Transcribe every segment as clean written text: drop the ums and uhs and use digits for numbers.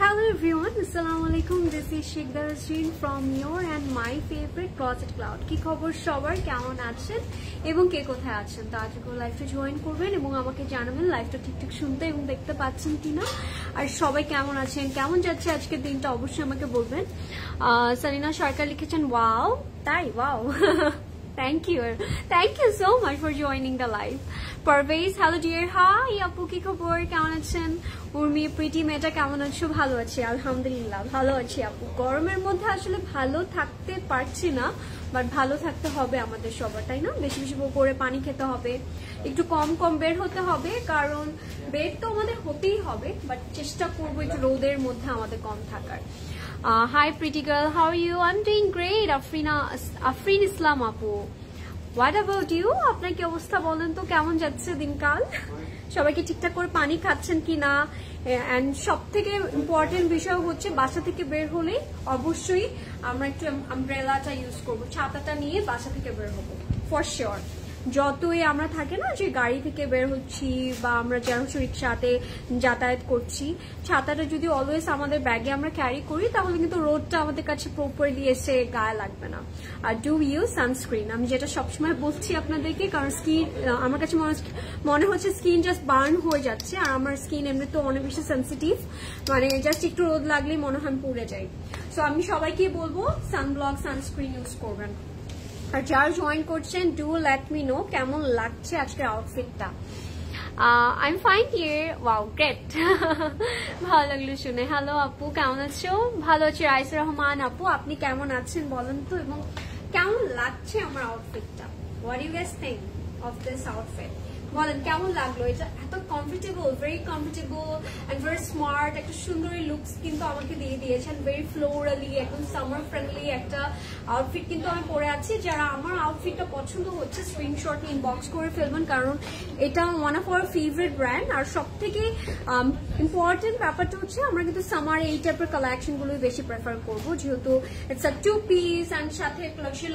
Hello everyone, Assalamualaikum. This is Sheikh Darasrin from your and my favorite Closet Cloud. কি খবর সবার, কেমন আছেন এবং কে কোথায় আছেন? তো আজকে লাইভটা জয়েন করবেন এবং আমাকে জানাবেন লাইভটা ঠিকঠাক শুনতে এবং দেখতে পাচ্ছেন কিনা, আর সবাই কেমন আছেন, কেমন যাচ্ছে আজকের দিনটা অবশ্যই আমাকে বলবেন। সারিনা সরকার লিখেছেন ওয়াও, তাই wow. Thank you so much for joining the live. Parvez, hello dear, hi আপু কি খবর, কেমন আছেন? উর্মি প্রিটি মেয়েটা কেমন আছো? ভালো আছি আলহামদুলিল্লাহ, ভালো আছি আপু। গরমের মধ্যে আসলে ভালো থাকতে পারছি না, বাট ভালো থাকতে হবে আমাদের সবার, তাই না? বেশি বেশি করে পানি খেতে হবে, একটু কম কম বের হতে হবে, কারণ বের তো আমাদের হতেই হবে, বাট চেষ্টা করবো একটু রোদের মধ্যে আমাদের কম থাকার। Hi pretty girl, how are you? I'm doing great. Afrin Islam apu. What about you? আপনার কি অবস্থা বলেন তো, কেমন যাচ্ছে দিনকাল? সবাই কি ঠিকঠাক করে পানি খাচ্ছেন কিনা? এন্ড সবথেকে ইম্পর্টেন্ট বিষয় হচ্ছে বাসা থেকে বের হলে অবশ্যই আমরা একটু আমব্রেলাটা ইউজ করব, ছাতাটা নিয়ে বাসা থেকে বের হব ফর শিওর। যতই আমরা থাকে না যে গাড়ি থেকে বের হচ্ছি বা আমরা যারা রিক্সাতে যাতায়াত করছি, ছাতাটা যদি অলওয়েজ আমাদের ব্যাগে আমরা ক্যারি করি তাহলে কিন্তু রোদটা আমাদের কাছে প্রপারলি এসে গায়ে লাগবে না। আর ডু ইউজ সানস্ক্রিন, আমি যেটা সবসময় বলছি আপনাদেরকে, কারণ স্কিন আমার কাছে মনে হচ্ছে স্কিন জাস্ট বার্ন হয়ে যাচ্ছে, আর আমার স্কিন এমনি তো অনেক বেশি সেন্সিটিভ, মানে জাস্ট একটু রোদ লাগলেই মনে হয় পুড়ে যাই। সো আমি সবাইকে বলবো সানব্লক সানস্ক্রিন ইউজ করবেন। আর যারা জয়েন করছেন ডু লেট মি নো কেমন লাগছে আজকের আউটফিটটা। I am fine here, wow great, ভালো লাগলো শুনে। হ্যালো আপু, কেমন আছো? ভালো আছি। রাইসা রহমান আপু, আপনি কেমন আছেন বলেন তো, এবং কেমন লাগছে আমার আউটফিটটা? What you guys think of this outfit? বলেন কেমন লাগলো? এটা এত comfortable, very comfortable and very smart একটা সুন্দরী লুকস কিন্তু আমাকে দিয়ে দিয়েছেন, ভেরি ফ্লোরালি, একদম সামার ফ্রেন্ডলি একটা আউটফিট কিন্তু আমি পরে আছি। যারা আমার আউটফিটটা পছন্দ হচ্ছে স্ক্রিনশট ইনবক্স করে ফেলবেন, কারণ এটা one of our favourite brand. আর সব থেকে ইম্পর্টেন্ট ব্যাপারটা হচ্ছে আমরা কিন্তু সামারে এই টাইপের কালেকশন গুলোই বেশি প্রেফার করবো, যেহেতু ইটস আ 2 পিস এন্ড সাথে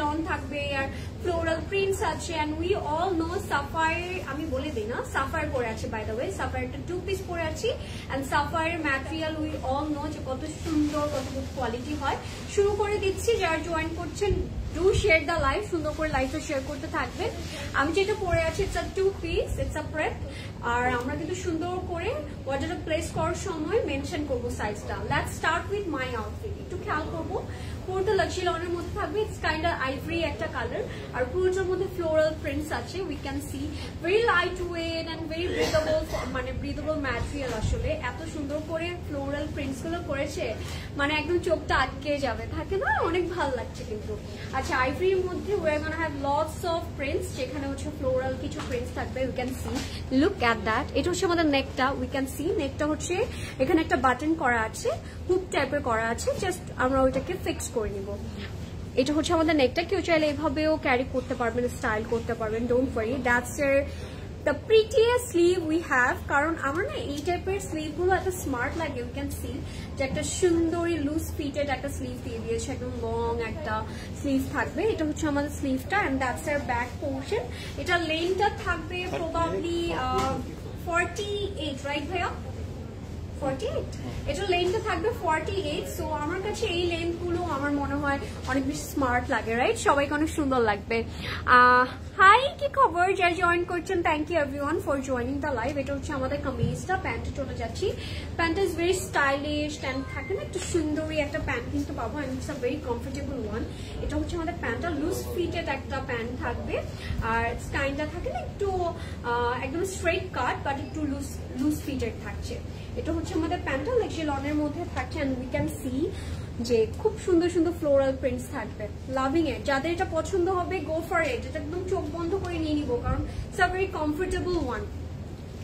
লন থাকবে আর ফ্লোরাল প্রিন্টস আছে। And we all know Sapphire, আমি বলে দিই না, সাফায়ার পরে আছে, বাই দ্য ওয়ে সাফায়ারটা 2 পিস পরে আছি। And Sapphire material we all know যে কত সুন্দর, কত গুড কোয়ালিটি হয়। শুরু করে দিচ্ছি, যারা জয়েন করছেন ডু শেয়ার দ্য লাইভ, সুন্দর করে লাইভটা শেয়ার করতে থাকবেন। আমি যেটা পরে আছি it's a 2 piece, it's a prep, আর আমরা কিন্তু সুন্দর করে ওয়ার্ডরোবে প্লেস করার সময় মেনশন করবো সাইজটা। Let's start with my outfit. একটু খেয়াল করবো, পুরোটা লাক্সারি লনের মধ্যে থাকবে, ইটস কাইন্ড অফ আইভরি একটা কালার, আর পুরোটার মধ্যে ফ্লোরাল প্রিন্টস আছে। We can see very lightweight and very breathable, মানে ব্রিদেবল ম্যাটেরিয়াল। আসলে এত সুন্দর করে ফ্লোরাল প্রিন্টস গুলো করেছে, মানে একদম চোখটা আটকে যাবে, থাকে না, অনেক ভালো লাগছে কিন্তু। আচ্ছা, আইভরির মধ্যে we are gonna have lots of prints, যেখানে হচ্ছে ফ্লোরাল কিছু প্রিন্টস থাকবে। We can see, look at that. এটা হচ্ছে আমাদের নেকটা, উই ক্যান সি নেকটা হচ্ছে এখানে একটা বাটন করা আছে, হুক টাইপের করা আছে, জাস্ট আমরা ওইটাকে ফিক্স করে নিব। এটা হচ্ছে আমাদের নেকটা, কেউ চাইলে এইভাবেও ক্যারি করতে পারবেন, স্টাইল করতে পারবেন, don't worry. That's the prettiest sleeve we have, কারণ আমরা না এই টাইপের স্লিভ গুলো এত স্মার্ট লাগে। ইউ ক্যান সি যে একটা সুন্দরী লুজ ফিটেড একটা স্লিভ দিয়ে দিয়েছে, একদম লং একটা স্লিভ থাকবে। এটা হচ্ছে আমাদের স্লিভটা, এন্ড দ্যাটস এর ব্যাক পোর্শন। এটা লেন্থটা থাকবে প্রবাবলি 48, রাইট ভাইয়া? 48, এটা লেন্থটা থাকবে 48। সো আমার কাছে এই লেন্থ গুলো আমার মনে হয় অনেক বেশি স্মার্ট লাগে, রাইট? সবাইকে অনেক সুন্দর লাগবে। হাই, কি খবর? যারা জয়েন করছেন thank you everyone for joining the live. এটা হচ্ছে আমাদের কামিজটা, প্যান্টে চলে যাচ্ছি। Pant is very stylish and থাকে না, একটু সুন্দরী একটা প্যান্ট কিন্তু পাবো, and it's a very comfortable one. এটা হচ্ছে আমাদের প্যান্টটা, লুজ ফিটেড একটা প্যান্ট থাকবে, আর স্কাইনটা থাকে না একটু একদম স্ট্রেট কাট, বাট একটু লুজ ফিটেড থাকছে। এটা হচ্ছে আমাদের প্যান্টটা, লাক্সারি লনের মধ্যে থাকছে, এন্ড উই ক্যান সি যে খুব সুন্দর সুন্দর ফ্লোরাল প্রিন্টস থাকবে। লাভিং ইট, যাদের এটা পছন্দ হবে গো ফর ইট। এটা একদম চোখ বন্ধ করে নিয়ে নিবো, কারণ it's a very comfortable one.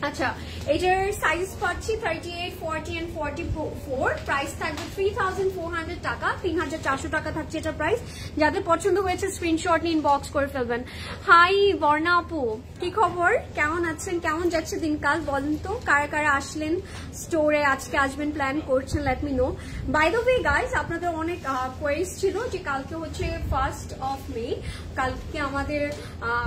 আচ্ছা, এটার সাইজ পাচ্ছি 38, 40 এন্ড 44। প্রাইস থাকবে 3400 টাকা, 3400 টাকা থাকছে এটা প্রাইস। যাদের পছন্দ হয়েছে স্ক্রিনশট নিয়ে ইনবক্স করে ফেলবেন। হাই বর্ণা আপু, কি খবর, কেমন আছেন, কেমন যাচ্ছে দিনকাল বলেন তো? কারা কারা আসলেন স্টোরে, আজকে আসবেন প্ল্যান করছেন, let me know. By the way guys, আপনাদের অনেক কোয়েরিজ ছিল যে কালকে হচ্ছে 1st of May, কালকে আমাদের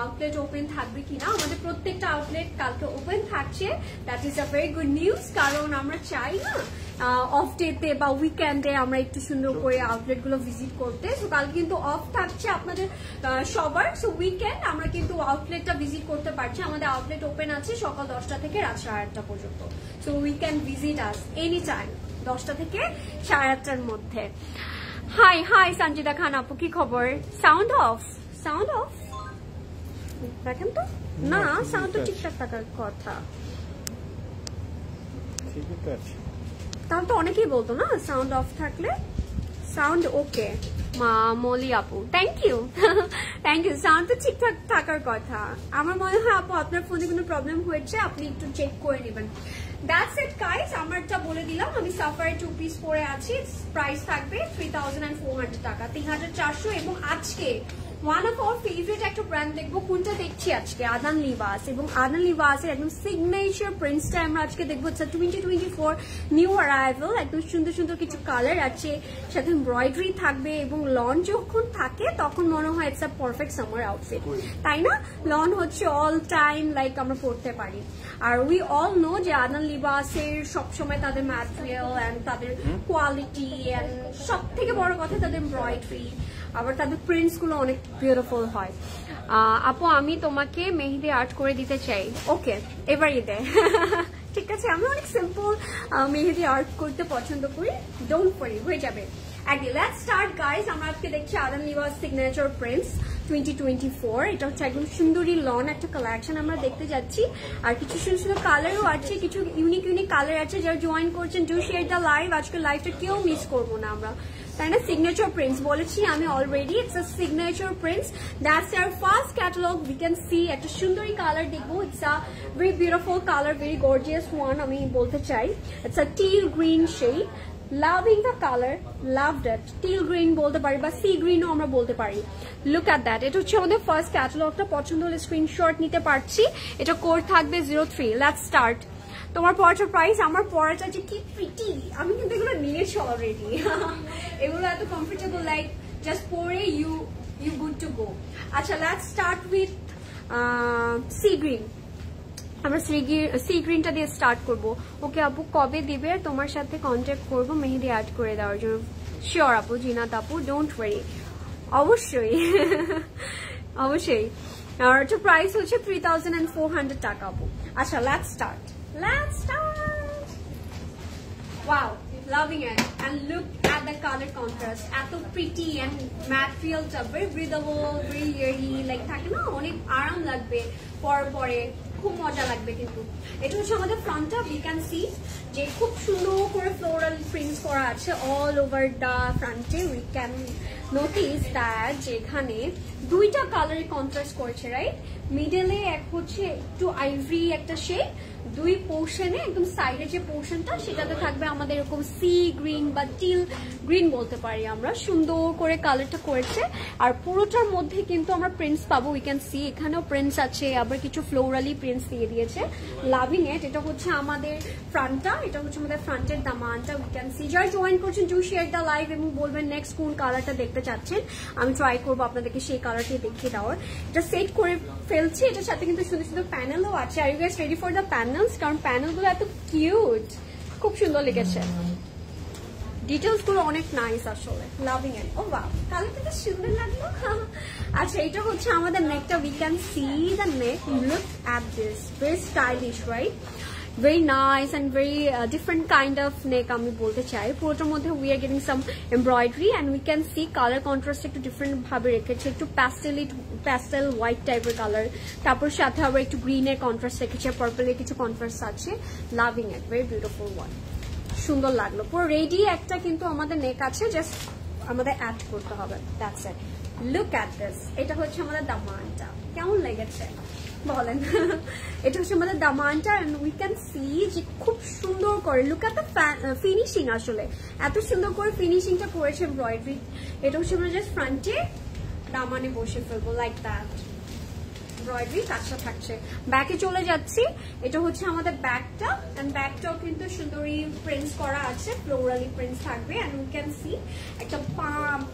আউটলেট ওপেন থাকবে কিনা। আমাদের প্রত্যেকটা আউটলেট কালকে ওপেন থাকবে, থাকছে, that is a very good news. কারণ আমরা চাই না অফ ডেতে বা উইকেন্ডে আমরা একটু সুন্দর করে আউটলেট গুলো ভিজিট করতে। সো কাল কিন্তু অফ থাকছে আপনাদের সবার। সো উইকেন্ড আমরা কিন্তু আউটলেটটা ভিজিট করতে পারছি। আমাদের আউটলেট ওপেন আছে সকাল 10টা থেকে রাত 8:30 পর্যন্ত। So we can visit us any time 10টা থেকে 8:30টার মধ্যে। হাই হাই সঞ্জিতা খান আপু, কি খবর? সাউন্ড অফ, সাউন্ড অফ দেখেন তো। না, সাউন্ড তো ঠিকঠাক থাকার কথা। তাহলে তো অনেকেই বলতো না সাউন্ড অফ থাকলে। সাউন্ড ওকে মলি আপু, thank you thank you. Sound তো ঠিকঠাক থাকার কথা। আমার মনে হয় আপু আপনার ফোনে কোনো প্রবলেম হয়েছে, আপনি একটু চেক করে নেবেন। দ্যাটস ইট গাইস, আমারটা বলে দিলাম। আমি সাফারি 2 পিস পরে আছি। প্রাইস থাকবে 3400 টাকা, 3400। এবং আজকে ওয়ান অফ আওয়ার ফেভারিট একটা ব্র্যান্ড দেখবো। কোনটা দেখছি আজকে? আদান লিবাস। এবং আদান লিবাসের একদম সিগনেচার প্রিন্টসটা আমরা আজকে দেখবো। 2024 নিউ অ্যারাইভাল। একদম সুন্দর সুন্দর কিছু কালার আছে, সাথে এমব্রয়ডারি থাকবে। এবং লন যখন থাকে তখন মনে হয় it's a perfect summer outfit, তাই না? লন হচ্ছে অল টাইম লাইক আমরা পড়তে পারি। আর উই অল নো যে আদান লিবাসের সবসময় তাদের ম্যাটেরিয়াল অ্যান্ড তাদের কোয়ালিটি অ্যান্ড সব থেকে বড় কথা তাদের এমব্রয়ডারি, আবার তাদের প্রিন্টস গুলো অনেক বিউটিফুল হয়। আপু আমি তোমাকে মেহেদি আর্ট করে দিতে চাই। ওকে, এবার ঈদে ঠিক আছে। আমি অনেক সিম্পল মেহেদি আর্ট করতে পছন্দ করি, ডোন্ট ওয়ারি, হয়ে যাবে একদিন। Let's start guys. আমরা আজকে দেখছি আদান লিবাস সিগনেচার প্রিন্টস 2024। এটা হচ্ছে একদম সুন্দরী লন একটা কালেকশন আমরা দেখতে যাচ্ছি। আর কিছু সুন্দর সুন্দর কালারও আছে, কিছু ইউনিক ইউনিক কালার আছে। যারা জয়েন করছেন ডু শেয়ার দ্য লাইভ। আজকে লাইভটা কেউ মিস করবো না আমরা, তাই না? সিগনেচার প্রিন্টস বলেছি আমি already, it's a signature prints. That's our first catalogue. We can see একটা সুন্দরী কালার দেখবো। It's a very beautiful colour, very gorgeous one আমি বলতে চাই। It's a teal green shade. Loving the color, loved it. Teal green বলতে পারি বা C গ্রিনও আমরা বলতে পারি। Look at that. এটা হচ্ছে আমাদের ফার্স্ট ক্যাটালগটা। পছন্দ হলে স্ক্রিনশট নিতে পারছি। এটা কোড থাকবে 03। Let's start. তোমার পড়াটার প্রাইস, আমার পড়াটা যে কি প্রিটি, আমি কিন্তু এগুলো নিয়েছি অলরেডি। এগুলো এত কমফোর্টেবল, লাইক জাস্ট পরে ইউ গুড টু গো। আচ্ছা, let's start with sea green. আমরা সি গ্রিনটা দিয়ে স্টার্ট করবো। ওকে আপু, কবে দিবে? তোমার সাথে কন্ট্যাক্ট করবো মেহেদি অ্যাড করে দেওয়ার জন্য। শিওর আপু, জিনাত আপু, ডোন্ট ওয়ারি, অবশ্যই অবশ্যই। আর হচ্ছে প্রাইস হচ্ছে 3400 টাকা আপু। আচ্ছা, let's start, let's start. Wow, loving it, and look at the color contrast. এত pretty and materialটা very breathable, very airy, like থাকে না, অনেক আরাম লাগবে পরে, খুব মজা লাগবে। কিন্তু এটা হচ্ছে আমাদের ফ্রন্টটা। উই ক্যান সি যে খুব সুন্দর করে ফ্লোরাল প্রিন্টস করা আছে অল ওভার দ্য ফ্রন্টে। উই ক্যান নোটিস দ্যাট যেখানে দুইটা কালারে কন্ট্রাস্ট করেছে, রাইট? মিডলে এক হচ্ছে একটু আইভরি একটা শেড, দুই পোর্শনে একদম সাইডে যে পোর্শনটা সেটাতে থাকবে আমাদের এরকম সি গ্রিন বা টিল গ্রিন বলতে পারি আমরা। সুন্দর করে কালারটা করেছে। আর পুরোটার মধ্যে কিন্তু আমরা প্রিন্টস পাবো। উই ক্যান সি এখানেও প্রিন্টস আছে, আবার কিছু ফ্লোরালি প্রিন্টস দিয়ে দিয়েছে। Loving it. এটা হচ্ছে আমাদের ফ্রন্টটা, এটা হচ্ছে আমাদের ফ্রন্টের দামানটা। We can see. যারা জয়েন করছেন ডু শেয়ার দ্য লাইভ এবং বলবেন নেক্সট কোন কালারটা দেখতে চাচ্ছেন। আমি ট্রাই করবো আপনাদেরকে সেই কালারটি দেখিয়ে দেওয়ার। এটা সেট করে ফেলছি। এটার সাথে কিন্তু সুন্দর সুন্দর প্যানেলও আছে। Are you guys ready for the panels? কারণ প্যানেলগুলো এত কিউট, খুব সুন্দর লেগেছে। ডিটেলস গুলো অনেক নাইস আসলে, লাভিং ইট। ও বাহ, তাহলে কিন্তু সুন্দর লাগলো। আচ্ছা, এটা হচ্ছে আমাদের নেকটা। We can see the neck. Look at this, very stylish, right? very nice and very different kind of neck আমি বলতে চাই। পুরোটার মধ্যে we are getting some embroidery and we can see color contrast একটু ডিফারেন্ট ভাবে রেখেছে। একটু pastel white টাইপের কালার, তারপর সাথে আবার একটু গ্রিনের কন্ট্রাস্ট রেখেছে, পার্পলের কিছু কন্ট্রাস্ট আছে। Loving it, very beautiful one, সুন্দর লাগলো। পুরো রেডি একটা কিন্তু আমাদের নেক আছে, জাস্ট আমাদের অ্যাড করতে হবে, that's it. Look at this. এটা হচ্ছে আমাদের দামানটা। কেমন লেগেছে বলেন? এটা হচ্ছে আমাদের দামানটা। এন্ড উই ক্যান সি যে খুব সুন্দর করে লুক এট দ্য ফিনিশিং। আসলে এত সুন্দর করে ফিনিশিংটা করেছে এমব্রয়ডারি। এটা হচ্ছে আমরা জাস্ট ফ্রন্টে দামানে বসে ফেলবো লাইক দ্যাট। এমব্রয়ডারি কাজটা থাকছে। ব্যাকে চলে যাচ্ছি, এটা হচ্ছে আমাদের ব্যাকটা, এন্ড ব্যাকটাও কিন্তু সুন্দরী প্রিন্টস করা আছে, ফ্লোরালি প্রিন্টস থাকবে। এন্ড ইউ ক্যান সি একটা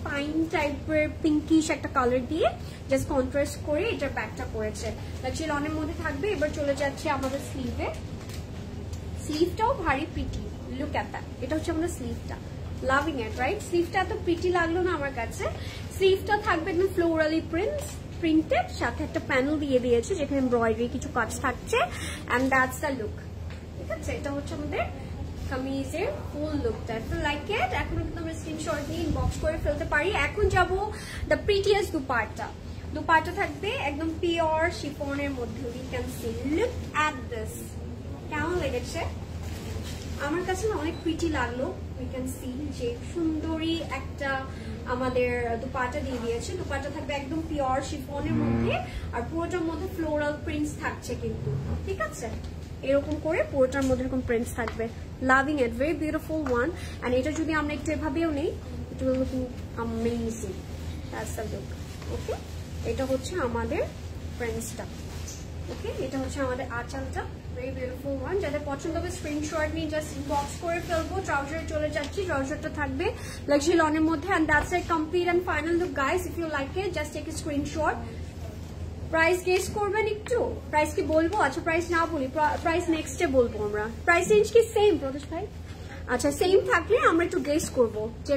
পাইন টাইপের পিঙ্কিশ একটা কালার দিয়ে জাস্ট কন্ট্রাস্ট করে এটার ব্যাকটা করেছে, লাক্সারি লনের মধ্যে থাকবে। এবার চলে যাচ্ছে আমাদের স্লিভে, স্লিভটাও ভারী প্রিটি, লুক এট দ্যাট। এটা হচ্ছে আমাদের স্লিভটা, লাভিং ইট রাইট। স্লিভটা এত প্রিটি লাগলো না আমার কাছে। স্লিভটা থাকবে একদম ফ্লোরালি প্রিন্টেড, সাথে একটা প্যানেল দিয়ে দিয়েছে যেখানে এমব্রয়ডারি কিছু কাজ থাকছে, এন্ড দ্যাটস দ্য লুক। ঠিক আছে, এটা হচ্ছে আমাদের কামিজের ফুল লুকটা। ইফ ইউ লাইক ইট, এখন কিন্তু আমরা স্ক্রিনশট নিয়ে ইনবক্স করে ফেলতে পারি। এখন যাব দ্য প্রিটিয়েস্ট দুপাট্টা। দুপাট্টা থাকবে একদম পিওর শিফনের মধ্যে। You can see, look at this. কেমন লেগেছে? আমার কাছে না অনেক প্রিটি লাগলো। উই ক্যান সি যে সুন্দরী একটা আমাদের দুপাট্টা দিয়ে দিয়েছে। দুপাট্টা থাকবে একদম পিওর শিফনের মধ্যে, আর পুরোটার মধ্যে ফ্লোরাল প্রিন্টস থাকছে কিন্তু। ঠিক আছে, এরকম করে পুরোটার মধ্যে এরকম প্রিন্টস থাকবে। Loving it, very beautiful one. And এটা যদি আমরা একটু এভাবেও নেই, it will looking amazing. That's the look. Okay, এটা হচ্ছে আমাদের প্রিন্টসটা। ওকে, এটা হচ্ছে আমাদের আঁচলটা, ভেরি বিউটিফুল ওয়ান। যাদের পছন্দ হবে স্ক্রিনশট নিয়ে জাস্ট ইনবক্স করে ফেলবো। ট্রাউজারে চলে যাচ্ছি, ট্রাউজারটা থাকবে লাক্সারি লনের মধ্যে। And that's it, complete and final look guys. If you like it just take a screenshot. Price গেস করবেন একটু? প্রাইস কি বলবো? আচ্ছা, প্রাইস না বলি, প্রাইস নেক্সটে বলবো আমরা। প্রাইস রেঞ্জ কি সেম প্রদেশ ভাই? আচ্ছা, সেম থাকলে আমরা একটু গেস করবো যে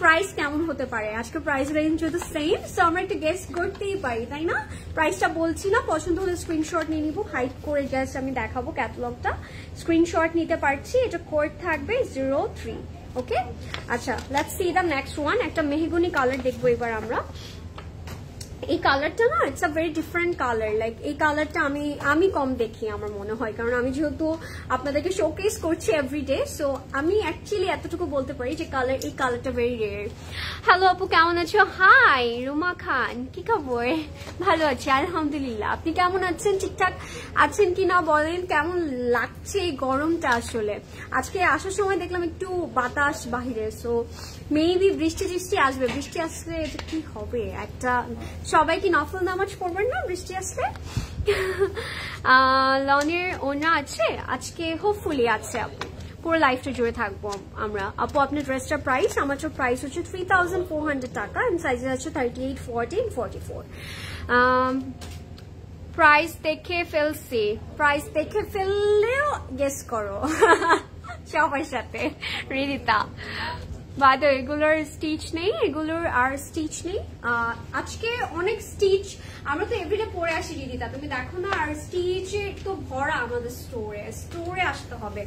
প্রাইস কেমন হতে পারে। আজকে প্রাইস রেঞ্জ যেহেতু সেম, সো আমরা একটু গেস করতেই পারি, তাই না? প্রাইসটা বলছি না, পছন্দ হলে স্ক্রিনশট নিয়ে নিবো। হাইড করে জাস্ট আমি দেখাবো ক্যাটালগটা, স্ক্রিনশট নিতে পারছি। এটা কোড থাকবে 03। ওকে, আচ্ছা, let's see the next one. একটা মেহগনি কালার দেখবো এবার আমরা। এই কালারটা না, it's a very different colour. Like এই কালারটা আমি কম দেখি আমার মনে হয়, কারণ আমি যেহেতু আপনাদেরকে শোকেস করছি এভরিডে, সো আমি অ্যাকচুয়ালি এতটুকু বলতে পারি যে এই কালারটা ভেরি রেয়ার। হ্যালো আপু, কেমন আছো? হাই রুমা খান, কি খবর? ভালো আছি আলহামদুলিল্লাহ। আপনি কেমন আছেন? ঠিকঠাক আছেন কিনা বলেন। কেমন লাগছে এই গরমটা? আসলে আজকে আসার সময় দেখলাম একটু বাতাস বাহিরে, সো মেবি বৃষ্টি আসবে। বৃষ্টি আসলে এটা কি হবে? একটা সবাই কি নফল নামাজ পড়বেন না বৃষ্টি আসলে? লনের ওনা আছে আজকে, হোপফুলি আছে আপু। পুরো লাইফটা জুড়ে থাকবো আমরা। আপু আপনার ড্রেসটার প্রাইস? আমার প্রাইস হচ্ছে 3400 টাকা, এন্ড সাইজে আছে 38, 40, 44। প্রাইস দেখে ফেলছি, প্রাইস দেখে ফেললেও গেস করো সবার সাথে। রিদিতা বাদ, এগুলোর স্টিচ নেই, এগুলোর আর স্টিচ নেই। আজকে অনেক স্টিচ আমরা তো এভরিডে পরে আসি রিদিতা, তুমি দেখো না। আর স্টিচে তো ভরা আমাদের স্টোরে আসতে হবে।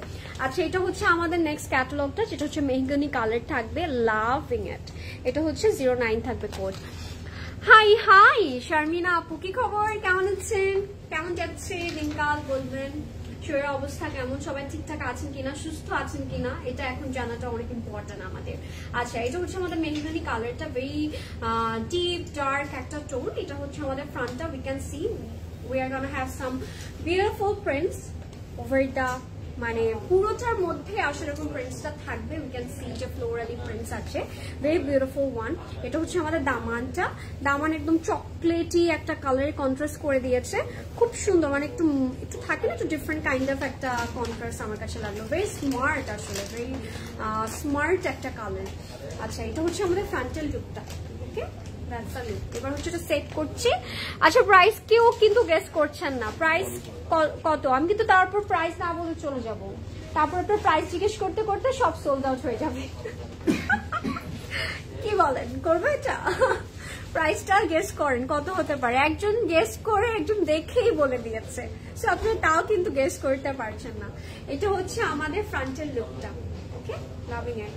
আচ্ছা, এটা হচ্ছে আমাদের নেক্সট ক্যাটালগটা, যেটা হচ্ছে মেহগনি কালার থাকবে, লাভিং ইট। এটা হচ্ছে 09 থাকবে কোড। হাই শারমিনা আপু, কি খবর? কেমন আছেন? কেমন যাচ্ছে দিনকাল? বলবেন শরীরের অবস্থা কেমন, সবাই ঠিকঠাক আছেন কিনা, সুস্থ আছেন কিনা, এটা এখন জানাটা অনেক ইম্পর্টেন্ট আমাদের। আচ্ছা, এটা হচ্ছে আমাদের মেহগনি কালারটা, ভেরি ডিপ ডার্ক একটা টোন। এটা হচ্ছে আমাদের ফ্রন্টটা। We can see we are gonna have some beautiful prints over the, মানে পুরোটার মধ্যে আসলে এরকম প্রিন্টসটা থাকবে। উই ক্যান সি যে ফ্লোরালি প্রিন্টস আছে, ভেরি বিউটিফুল ওয়ান। এটা হচ্ছে আমাদের দামানটা। দামান একদম চকলেটি একটা কালারে কন্ট্রাস্ট করে দিয়েছে, খুব সুন্দর। মানে একটু থাকে না, একটু ডিফারেন্ট কাইন্ড অফ একটা কন্ট্রাস্ট আমার কাছে লাগলো। ভেরি স্মার্ট, আসলে ভেরি স্মার্ট একটা কালার। আচ্ছা, এটা হচ্ছে আমাদের ফ্রন্টাল লুকটা। ওকে, এবার হচ্ছে এটা সেট করছি। আচ্ছা, প্রাইস কেউ কিন্তু গেস করছেন না, প্রাইস কত? আমি কিন্তু তারপর প্রাইস না বলে চলে যাব, তারপর আপনার প্রাইস জিজ্ঞেস করতে করতে সব সোল্ড আউট হয়ে যাবে। কি বলেন, করবো এটা? প্রাইসটা গেস করেন কত হতে পারে। একজন গেস করে একজন দেখেই বলে দিয়েছে, সো আপনি তাও কিন্তু গেস করতে পারছেন না। এটা হচ্ছে আমাদের ফ্রন্টের লুকটা। Okay, loving it.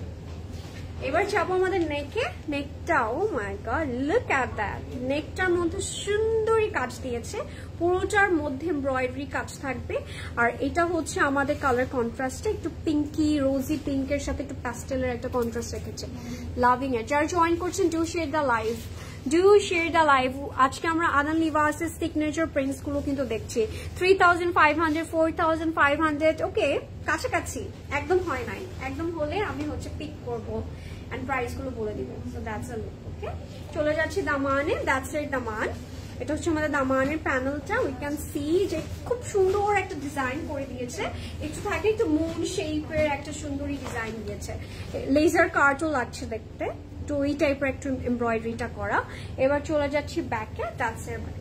এবার যাবো আমাদের নেকে। নেকটাও, my god, look at that. নেকটার মধ্যে সুন্দরী কাজ দিয়েছে, পুরোটার মধ্যে এমব্রয়ডারি কাজ থাকবে। আর এটা হচ্ছে আমাদের কালার কন্ট্রাস্টে একটু পিঙ্কি, রোজি পিঙ্কের সাথে একটু প্যাস্টেলের একটা কন্ট্রাস্ট রেখেছে। লাভিং ইট। যারা জয়েন করছেন, ডু শেয়ার দ্য লাইভ। আজকে আমরা আনান লিভাসের সিগনেচার প্রিন্টস গুলো কিন্তু দেখছি। 3500, 4500। ওকে, কাছাকাছি, একদম হয় নাই। একদম হলে আমি হচ্ছে পিক করবো এন্ড প্রাইস গুলো বলে দিব। So that's a look. Okay, চলে যাচ্ছি দামানে। দ্যাটস ইট দামান। এটা হচ্ছে আমাদের দামানের প্যানেলটা। উই ক্যান সি যে খুব সুন্দর একটা ডিজাইন করে দিয়েছে, একটু থাকে একটু মুন শেপের একটা সুন্দরী ডিজাইন দিয়েছে, লেজার কাটও লাগছে দেখতে, তো এই টাইপের একটু এমব্রয়ডারিটা করা। এবার চলে যাচ্ছি ব্যাকে, দ্যাটস এর ব্যাক,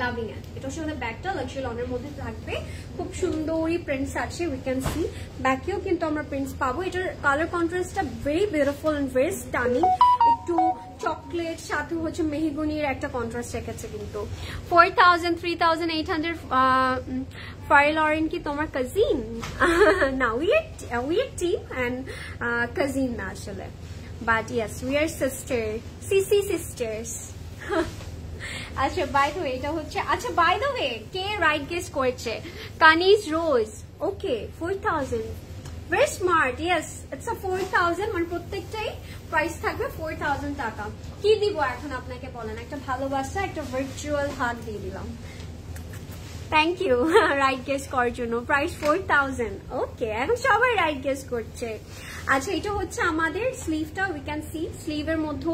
লাভিং ইট। এটা হচ্ছে আমাদের ব্যাকটা লাক্সারি লনের মধ্যে থাকবে, খুব সুন্দরই প্রিন্টস আছে, উই ক্যান সি ব্যাকেও কিন্তু আমরা প্রিন্টস পাবো। এটার কালার কন্ট্রাস্টটা very beautiful and very stunning, একটু চকলেট সাথে হচ্ছে মেহগনির একটা কন্ট্রাস্ট রেখেছে কিন্তু। 4000 3800 ফারি লরেন কি তোমার কাজিন? না, we are team and cousin না আসলে, but yes we are sister, সিসি সিস্টার্স। আচ্ছা বাই দ্য ওয়ে এটা হচ্ছে, আচ্ছা বাই দ্য ওয়ে কে রাইট গেস করেছে? Kaniz rose, okay 4000, very smart. Yes it's a 4000, মানে প্রত্যেকটাই প্রাইস থাকবে 4000 টাকা। কি দিব এখন আপনাকে বলেন? একটা ভালোবাসা, একটা ভার্চুয়াল হাগ দিয়ে দিলাম। থ্যাংক ইউ রাইট গেস করার জন্য। প্রাইস 4000, ওকে এখন সবাই রাইট গেস করছে। আচ্ছা এটা হচ্ছে আমাদের স্লিভটা, উই ক্যান সি স্লিভের মধ্যে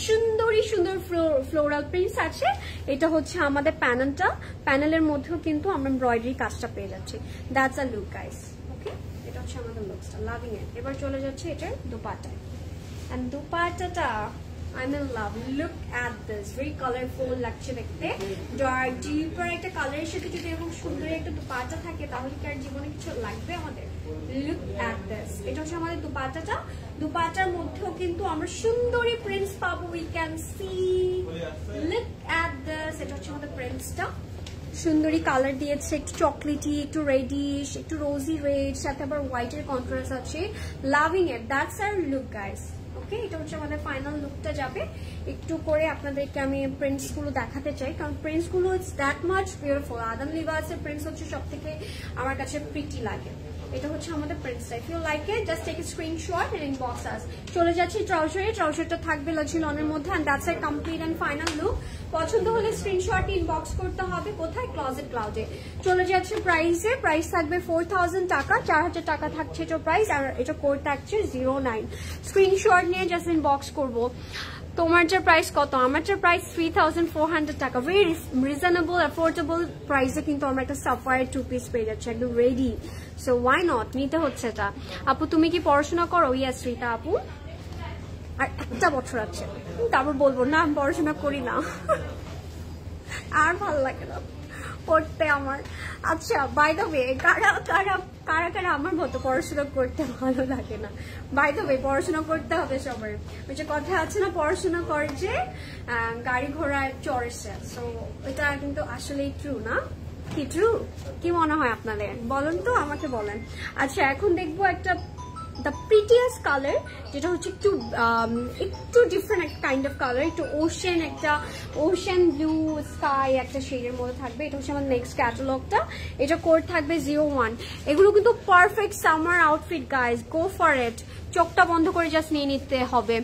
সুন্দরী সুন্দর ফ্লোরাল প্রিন্টস আছে। এটা হচ্ছে আমাদের প্যানেলটা, প্যানেলের মধ্যেও কিন্তু আমরা এমব্রয়ডারি কাজটা পেয়ে যাচ্ছি। That's a look guys, okay এটা হচ্ছে আমাদের লুকসটা, লাভিং ইট। এবার চলে যাচ্ছে এটার দুপাট্টায়, and দুপাট্টাটা I'm in love. Look at this, very colorful লাগছে দেখতে, ডার্ক ডিপার একটা কালারের সাথে যদি এরকম সুন্দর একটা দুপাট্টা থাকে তাহলে কি আর জীবনে কিছু লাগবে আমাদের? Look at this, এটা হচ্ছে আমাদের দুপাট্টাটা। দুপাট্টার মধ্যেও কিন্তু আমরা সুন্দরী প্রিন্টস পাবো, we can see, look at this, এটা হচ্ছে আমাদের প্রিন্টসটা। সুন্দরী কালার দিয়েছে, একটু চকলেটি, একটু রেডিশ, একটু রোজি রেড, সাথে আবার হোয়াইটের কন্ট্রাস্ট আছে। Loving it, that's our look guys. Okay এটা হচ্ছে আমাদের ফাইনাল লুকটা যাবে। একটু করে আপনাদেরকে আমি প্রিন্টস গুলো দেখাতে চাই, কারণ প্রিন্টস গুলো ইটস দ্যাট মাচ বিউটিফুল। আদান লিবাসের প্রিন্টস হচ্ছে সব থেকে আমার কাছে প্রিটি লাগে। এটা হচ্ছে আমাদের প্রিন্টসটা। If you like it just take a screenshot and inbox us. চলে যাচ্ছি ট্রাউজারে, ট্রাউজারটা থাকবে লাক্সারি লনের মধ্যে, and that's a complete and final look. পছন্দ হলে স্ক্রিনশট ইনবক্স করতে হবে। কোথায়? ক্লজেট ক্লাউডে। চলে যাচ্ছে প্রাইসে, প্রাইস থাকবে 4000 টাকা, 4000 টাকা থাকছে এটা প্রাইস, আর এটা কোড থাকছে 09। স্ক্রিনশট নিয়ে জাস্ট ইনবক্স করবো। তোমারটার প্রাইস কত? আমারটার প্রাইস 3400 টাকা। ভেরি রিজনেবল অ্যাফোর্ডেবল প্রাইসে কিন্তু আমরা একটা সাফায়ার 2 পিস পেয়ে যাচ্ছি একদম রেডি। সো ওয়াই নট, নিতে হচ্ছে এটা। আপু তুমি কি পড়াশোনা করো? ইয়েস রিতা আপু, আর একটা বছর আছে, তারপর বলবো না আমি পড়াশোনা করি না, আর ভালো লাগে না পড়তে আমার। আচ্ছা বাই দ্য ওয়ে কারা কারা কারা কারা আমার মতো পড়াশোনা করতে ভালো লাগে না? বাই দ্য ওয়ে পড়াশোনা করতে হবে সবার, ওই যে কথা আছে না, পড়াশোনা করে যে গাড়ি ঘোড়ায় চড়ছে। সো এটা কিন্তু আসলেই ট্রু না? কি ট্রু? কি মনে হয় আপনাদের? বলেন তো, আমাকে বলেন। আচ্ছা এখন দেখবো একটা দ্য প্রিটিয়েস্ট কালার, যেটা হচ্ছে একটু ডিফারেন্ট একটা কাইন্ড অফ কালার, একটু ওশেন, একটা ওশেন ব্লু স্কাই একটা শেডের মধ্যে থাকবে। এটা হচ্ছে আমার নেক্সট ক্যাটালগটা, এটা কোড থাকবে 01। এগুলো কিন্তু perfect summer outfit guys, go for it. চোখটা বন্ধ করে জাস্ট নিয়ে নিতে হবে।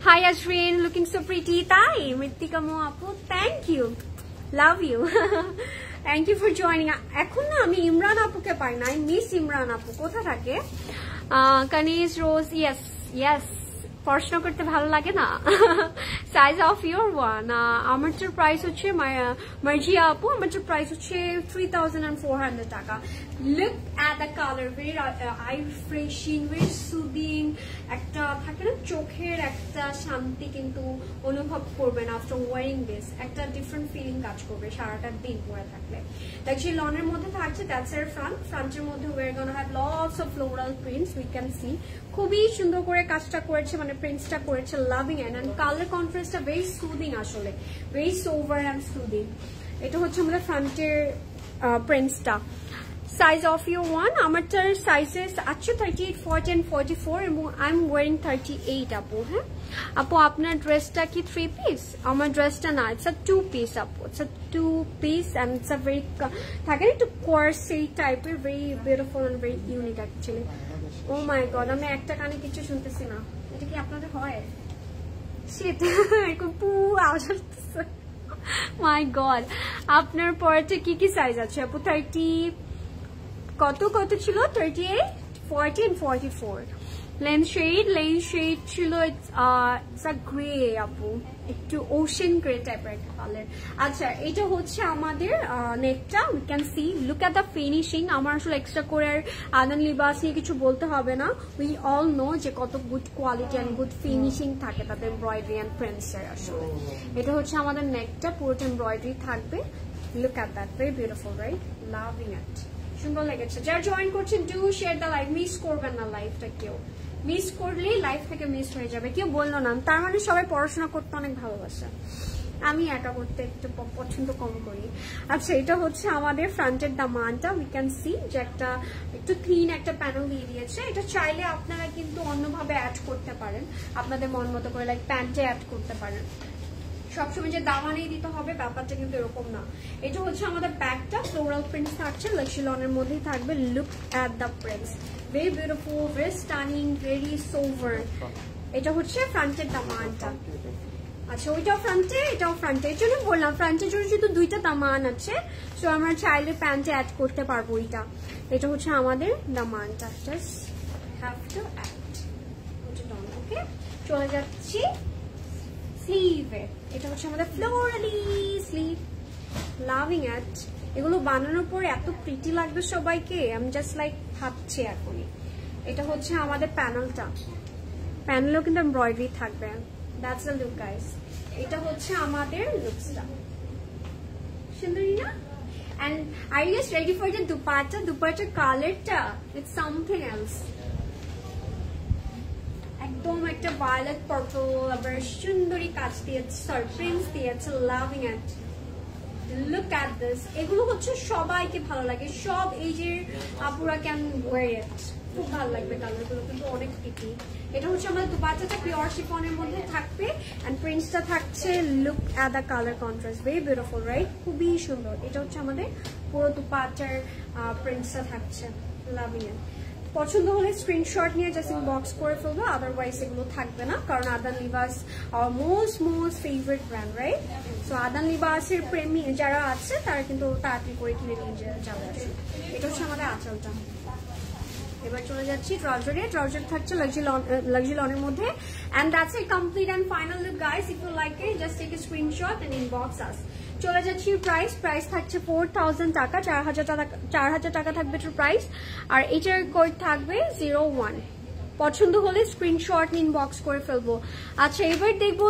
Hi Azrin, looking so pretty. তাই মৃত্তিকা মো আপু, thank you, love you, thank you for joining. এখন না আমি ইমরান আপুকে পাই না, আই মিস ইমরান আপু, কোথা থাকে? কানিজ রোজ, ইয়েস ইয়েস, পড়াশোনা করতে ভালো লাগে না? Size of your one. আমারটার প্রাইস হচ্ছে মার্জিয়া আপু, আমারটার প্রাইস হচ্ছে 3400 টাকা। Look at the colour, very eye refreshing, very soothing, একটা থাকে না চোখের একটা শান্তি কিন্তু অনুভব করবেন আফটার ওয়ারিং দিস। একটা ডিফারেন্ট ফিলিং কাজ করবে সারাটা দিন পরে থাকলে। লাক্সারি লনের মধ্যে থাকছে, দ্যাটস এর ফ্রন্ট। ফ্রন্টের মধ্যে we're gonna have lots of floral prints, we can see. খুবই সুন্দর করে কাজটা করেছে, মানে প্রিন্টসটা করেছে, লাভিং এন্ড কালার কন্ট্রাস্টটা ভেরি সুদিং, আসলে ভেরি সোভার অ্যান্ড সুদিং। এটা হচ্ছে আমাদের ফ্রন্টের প্রিন্টসটা। সাইজ অফ ইউর ওয়ান, আমারটার সাইজেস আছে 38, 40 and 44, এবং আই এম ওয়ারিং 38 আপু। হ্যাঁ আপু আপনার ড্রেসটা কি 3 পিস? আমার ড্রেসটা না, ইটস আ 2 পিস আপু, it's a 2 piece and it's a very থাকে না একটু কোয়ার্সি টাইপের, very beautiful and very unique actually. Oh my God, আমি একটা কানে কিছু শুনতেছি না, এটা কি আপনাদের হয়? শিট, এরকম পু আওয়াজ আসতেছে। মাই গড, আপনার পরেতে কি কি সাইজ আছে আপু? 30 কত ছিল? 38, 40 and 44। লেন শেড ছিল ইটস আ গ্রে আপু, একটু ওশেন গ্রে টাইপের একটা কালার। আচ্ছা এটা হচ্ছে আমাদের নেকটা, we can see, look at the finishing. আমার আসলে এক্সট্রা করে আর আদান লিবাস নিয়ে কিছু বলতে হবে না, উই অল নো যে কত good quality and good finishing থাকে তাদের এমব্রয়ডারি অ্যান্ড প্রিন্টসের। আসলে এটা হচ্ছে আমাদের নেকটা, পুরোটা এমব্রয়ডারি থাকবে। Look at that, very beautiful right, loving ইট, সুন্দর লেগেছে। যারা জয়েন করছেন do share the live, miss করবেন না লাইভটা, কেউ মিস করলেই লাইফ থেকে মিস হয়ে যাবে। কেউ বললো না, তার মানে সবাই পড়াশোনা করতে অনেক ভালোবাসে, আমি একা করতে একটু পছন্দ কম করি। আচ্ছা এটা হচ্ছে আমাদের ফ্রন্টের দামানটা, উই ক্যান সি যে একটা একটু থিন একটা প্যানেল দিয়ে দিয়েছে। এটা চাইলে আপনারা কিন্তু অন্যভাবে অ্যাড করতে পারেন, আপনাদের মন মতো করে, লাইক প্যান্টে অ্যাড করতে পারেন। সবসময় যে দামানেই দিতে হবে ব্যাপারটা কিন্তু এরকম না। এটা হচ্ছে আমাদের ব্যাগটা, ফ্লোরাল প্রিন্ট থাকছে, লাক্সি লনের মধ্যেই থাকবে। Look at the prints, very beautiful, very stunning, very sober. এটা হচ্ছে ফ্রন্টের দামানটা। আচ্ছা ওইটাও ফ্রন্টে, এটাও ফ্রন্টে, এই জন্য বললাম ফ্রন্টের জন্য যেহেতু দুইটা দামান আছে, সো আমরা চাইলে প্যান্টে অ্যাড করতে পারবো। এটা হচ্ছে আমাদের দামানটা, জাস্ট হ্যাভ টু অ্যাড। ওকে, চলে যাচ্ছি স্লিভে। এটা হচ্ছে আমাদের ফ্লোরালি স্লিভ, লাভিং ইট। এগুলো বানানোর পর এত প্রিটি লাগবে সবাইকে, আমি জাস্ট লাইক ভাবছি এখনই। এটা হচ্ছে আমাদের প্যানেলটা, প্যানেলেও কিন্তু এমব্রয়ডারি থাকবে। That's the look guys. এটা হচ্ছে আমাদের লুকসটা, সুন্দরী না? And are you guys ready for the dupatta? দুপাট্টার কালারটা ইটস সামথিং এলস, একদম একটা ভায়োলেট পার্পল, আবার সুন্দরী কাজ দিয়েছে, সরি প্রিন্টস দিয়েছে, loving it. Look at this, এগুলো হচ্ছে সবাইকে ভালো লাগে, সব এজের আপুরা ক্যান ওয়্যার ইট, খুব ভালো লাগবে। কালারগুলো কিন্তু অনেক প্রিটি। এটা হচ্ছে আমাদের দুপাট্টাটা পিওর শিফনের মধ্যে থাকবে এন্ড প্রিন্টসটা থাকছে, look at the colour contrast, very beautiful right, খুবই সুন্দর। এটা হচ্ছে আমাদের পুরো দুপাট্টার প্রিন্টসটা থাকছে, লাভিং ইট। পছন্দ হলে স্ক্রিনশট নিয়ে জাস্ট ইনবক্স করে ফেলবো, আদারওয়াইজ এগুলো থাকবে না, কারণ আদান Libas hour most favourite brand right. So আদান লিবাসের প্রেমী যারা আছে তারা কিন্তু তাড়াতাড়ি করে কিনে নিয়ে যাবে আসলে। এটা হচ্ছে আমাদের আঁচলটা। এবার চলে যাচ্ছি ট্রাউজারে। ট্রাউজার থাকছে লাক্সি লনের মধ্যে, and that's it, complete and final look guys. If you like it just take a screenshot and inbox us. চলে যাচ্ছি প্রাইস থাকছে 4000 টাকা, 4000 টাকা থাকবে এটার প্রাইস, আর এটার কোড থাকবে 01। পছন্দ হলে স্ক্রিনশট ইনবক্স করে ফেলবো। আচ্ছা এবার দেখবো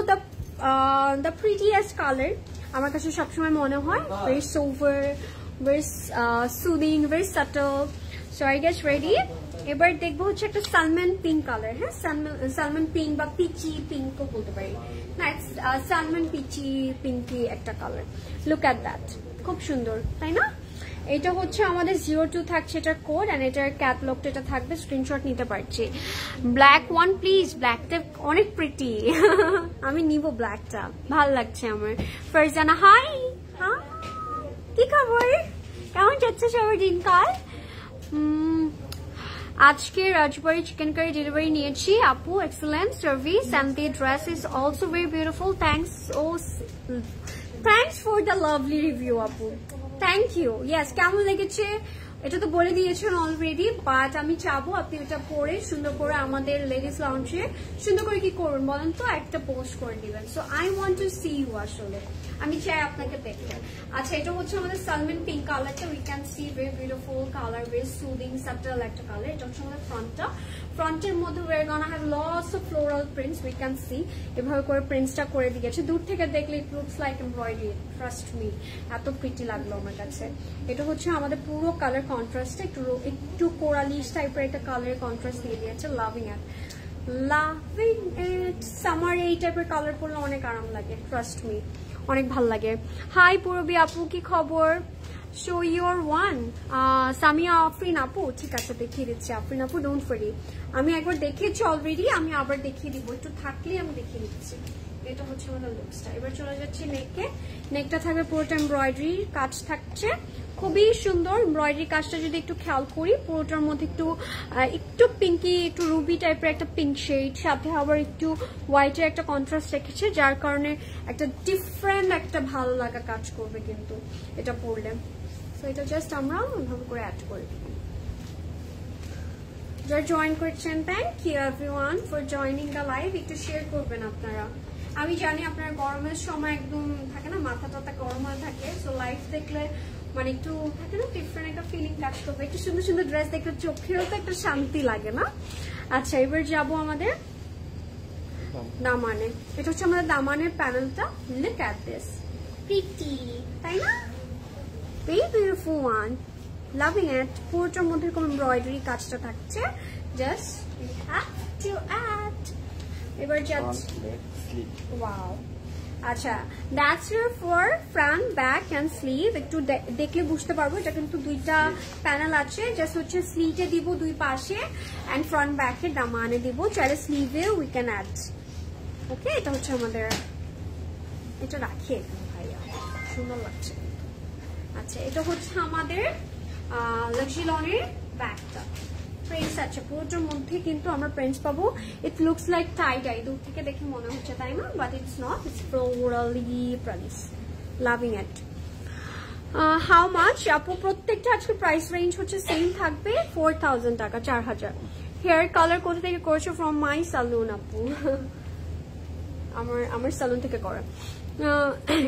দ্য প্রিটিয়েস্ট কালার, আমার কাছে সবসময় মনে হয় very sober, very soothing, very subtle. So I guess ready. এবার দেখবো হচ্ছে একটা সালমান পিঙ্ক কালার, হ্যাঁ সালমান পিঙ্ক বা পিচি পিঙ্কও বলতে পারি না, সালমান পিচি পিঙ্কি একটা কালার। লুক এট দ্যাট, খুব সুন্দর তাই না? এটা হচ্ছে আমাদের 02 থাকছে এটার কোড, এন্ড এটার ক্যাটালগটা এটা থাকবে, স্ক্রিনশট নিতে পারছি। ব্ল্যাক ওয়ান প্লিজ, ব্ল্যাকটা অনেক প্রিটি আমি নিব ব্ল্যাকটা, ভাল লাগছে আমার। ফারজানা হাই, হ্যাঁ কি খবর, কেমন যাচ্ছে সবার দিনকাল? আজকে রাজবাড়ি চিকেন কারি ডেলিভারি নিয়েছি আপু, excellent service and the dress is also very beautiful. Thanks for the lovely review আপু, থ্যাংক ইউ। ইয়েস, কেমন লেগেছে এটা তো বলে দিয়েছেন অলরেডি, বাট আমি চাবো আপনি এটা পরে সুন্দর করে আমাদের লেডিস লাউঞ্জে সুন্দর করে কি করবেন বলেন তো, একটা পোস্ট করে দিবেন। So I want to see you, আসলে আমি চাই আপনাকে দেখতে। আচ্ছা এটা হচ্ছে আমাদের সালমান পিঙ্ক কালারটা, we can see very beautiful colour, very soothing subtle একটা কালার। এটা হচ্ছে আমাদের ফ্রন্টটা, ফ্রন্টের মধ্যে we're gonna have lots of floral prints, we can see এভাবে করে প্রিন্টসটা করে দিয়েছে, দূর থেকে দেখলে it looks like embroidery, trust me, এত প্রিটি লাগলো আমার কাছে। এটা হচ্ছে আমাদের পুরো কালার কন্ট্রাস্ট, একটু কোরালিশ টাইপের একটা কালার কন্ট্রাস্ট দিয়ে দিয়েছে, লাভিং ইট। সামার এই টাইপের কালার পরলে অনেক আরাম লাগে, ট্রাস্ট মি, অনেক ভাল লাগে। হাই পূরবী আপু, কি খবর? Show your one Samia Afrin আপু, ঠিক আছে দেখিয়ে দিচ্ছি আফরিন আপু, ডোন্ট ওয়ারি, আমি একবার দেখিয়েছি অলরেডি, আমি আবার দেখিয়ে দিব, একটু থাকলে আমি দেখিয়ে দিচ্ছি। এটা হচ্ছে আমাদের লুকসটা। এবার চলে যাচ্ছি নেকে, নেকটা থাকবে পুরোটা এমব্রয়ডারি কাজ থাকছে, খুবই সুন্দর এমব্রয়ডারি কাজটা। যদি একটু খেয়াল করি পুরোটার মধ্যে একটু পিঙ্কি, একটু রুবি টাইপের একটা পিঙ্ক শেড, সাথে আবার একটু হোয়াইটের একটা কন্ট্রাস্ট রেখেছে, যার কারণে একটা ডিফারেন্ট একটা ভালো লাগা কাজ করবে কিন্তু এটা পরলে। সো এটা জাস্ট আমরা ভালো করে অ্যাড করে দিব। যারা জয়েন করছেন thank you everyone for joining the live. একটু শেয়ার করবেন আপনারা। আমি জানি আপনার গরমের সময় একদম থাকে না, মাথা টাথা গরম হয়ে থাকে, সো লাইভ দেখলে মানে একটু থাকে না ডিফারেন্ট একটা ফিলিং কাজ করবে। একটু সুন্দর সুন্দর ড্রেস দেখলে চোখেও তো একটা শান্তি লাগে না। আচ্ছা এবার যাবো আমাদের দামানে। এটা হচ্ছে আমাদের দামানের প্যানেলটা। লুক অ্যাট দিস, প্রিটি তাই না, very beautiful one, loving it. পুরোটার মধ্যে এরকম এমব্রয়ডারি কাজটা থাকছে, just you have to add. এবার যাচ্ছে ওয়াও। আচ্ছা that's your for front back and sleeve. একটু দেখলে বুঝতে পারবো এটা কিন্তু দুইটা প্যানেল আছে, জাস্ট হচ্ছে স্লিভে দিব দুই পাশে অ্যান্ড ফ্রন্ট ব্যাকে দামানে দিব, চাইলে স্লিভে উই ক্যান অ্যাড। ওকে এটা হচ্ছে আমাদের, এটা রাখি এখানে ভাইয়া, সুন্দর লাগছে। আচ্ছা এটা হচ্ছে আমাদের লাক্সিলনের ব্যাগটা, প্রিন্টস আছে পুরোটার মধ্যে কিন্তু আমরা প্রিন্টস পাবো। ইট লুকস লাইক টাই টাই, দূর থেকে দেখে মনে হচ্ছে তাই না, but it's not, it's florally prints, loving it. How much আপু? প্রত্যেকটা আজকে প্রাইস রেঞ্জ হচ্ছে সেম থাকবে, 4000 টাকা, 4000। হেয়ার কালার কোথা থেকে করেছো? ফ্রম মাই সালুন আপু, আমার সালুন থেকে করা।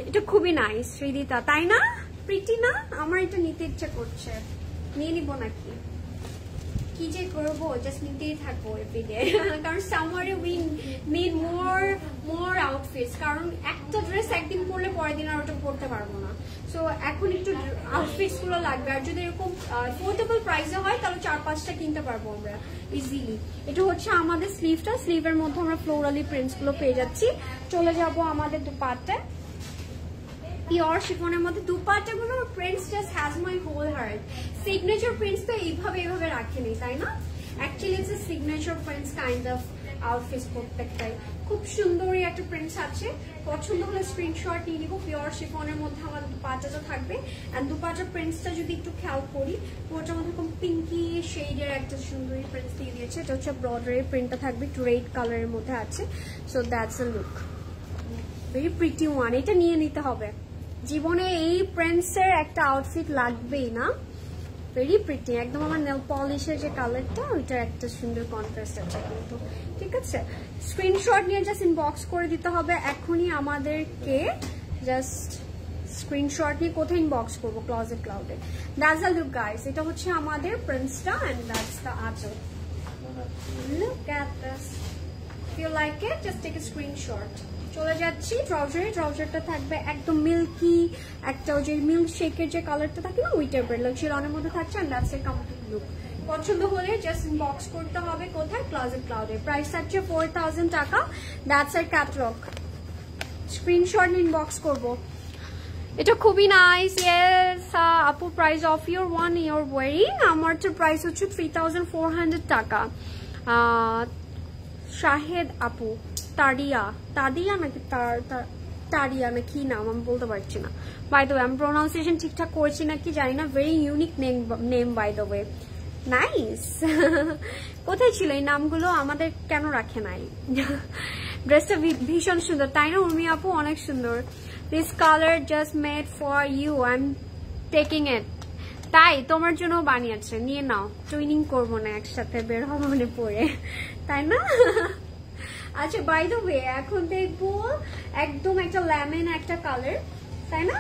এটা খুবই নাইস হৃদিতা, তাই না? প্রিটি না? আমার এটা নিতে ইচ্ছা করছে, নিয়ে নিবো নাকি কি যে করবো, জাস্ট নিতেই থাকবো এভরিডে। কারণ সামারে উই নিড মোর আউটফিটস, কারণ একটা ড্রেস একদিন পরলে পরের দিন আর ওটা পরতে পারবো না। সো এখন একটু আউটফিটস গুলো লাগবে, আর যদি এরকম অ্যাফোর্ডেবল প্রাইসে হয় তাহলে 4-5টা কিনতে পারবো আমরা ইজিলি। এটা হচ্ছে আমাদের স্লিভটা, স্লিভের মধ্যে আমরা ফ্লোরালি প্রিন্টস গুলো পেয়ে যাচ্ছি। চলে যাব আমাদের দুপাট্টায়, পিওর শিফনের মধ্যে দুপাট্টাগুলো prints just has my whole heart. Signature prints তো এইভাবে রাখেনি তাই না, actually it's a signature prints kind of outfit প্রত্যেকটাই। খুব সুন্দরই একটা প্রিন্টস আছে, পছন্দ হলে স্ক্রিনশট নিয়ে নিব। পিওর শিফনের মধ্যে আমাদের দুপাট্টাটা থাকবে, অ্যান্ড দুপাট্টার প্রিন্টসটা যদি একটু খেয়াল করি, পুরোটার মধ্যে এরকম পিঙ্কি শেডের একটা সুন্দরী প্রিন্টস দিয়ে দিয়েছে। এটা হচ্ছে ব্রডারের প্রিন্টটা থাকবে, একটু রেড কালারের মধ্যে আছে। So that's a look, very pretty one. এটা নিয়ে নিতে হবে, জীবনে এই প্রিন্টসের একটা আউটফিট লাগবেই না, ভেরি প্রিটি একদম। আমার নেল পলিশের যে কালারটা ওইটার একটা সুন্দর কন্ট্রাস্ট আছে কিন্তু, ঠিক আছে। স্ক্রিনশট নিয়ে জাস্ট ইনবক্স করে দিতে হবে এখনই আমাদেরকে, জাস্ট স্ক্রিনশট নিয়ে কোথায় ইনবক্স করবো? ক্লোজেট ক্লাউডে। দ্যাটস দ্য লুক গাইস, এটা হচ্ছে আমাদের প্রিন্টসটা and that's the aanchal. Look at this, if you like it just take a screenshot. চলে যাচ্ছি ট্রাউজারে, ট্রাউজারটা থাকবে একদম মিল্কি একটা, ওই যে মিল্ক শেকের যে কালারটা থাকে না ওই টাইপের, লাক্সিলনের মধ্যে থাকছে and that's a complete look. পছন্দ হলে জাস্ট ইনবক্স করতে হবে কোথায়? ক্লোজেট ক্লাউডে। প্রাইস থাকছে 4000 টাকা, দ্যাটস এর ক্যাটালগ। স্ক্রিনশট ইনবক্স করব। এটা খুবই নাইস। ইয়েস আপু, price of your one your wearing. আমার তো প্রাইস হচ্ছে 3400 টাকা। শাহেদ আপু, তাদিয়া নাকি তারিয়া না কি নাম আমি বলতে পারছি না। বাই দ্য ওয়ে আমি প্রোনাউন্সিয়েশন ঠিকঠাক করছি নাকি জানি না। Very unique name by the way, nice. কোথায় ছিল এই নামগুলো? আমাদের কেন রাখে নাই? ড্রেসটা ভীষণ সুন্দর তাই না উর্মি আপু? অনেক সুন্দর। This colour just made for you, I am taking it. তাই তোমার জন্য বানিয়েছে, নিয়ে নাও। টুইনিং করবো না, একসাথে বের হবো মনে পড়ে, তাই না? আচ্ছা বাই দ্য ওয়ে এখন দেখবো একদম একটা লেমন একটা কালার, তাই না?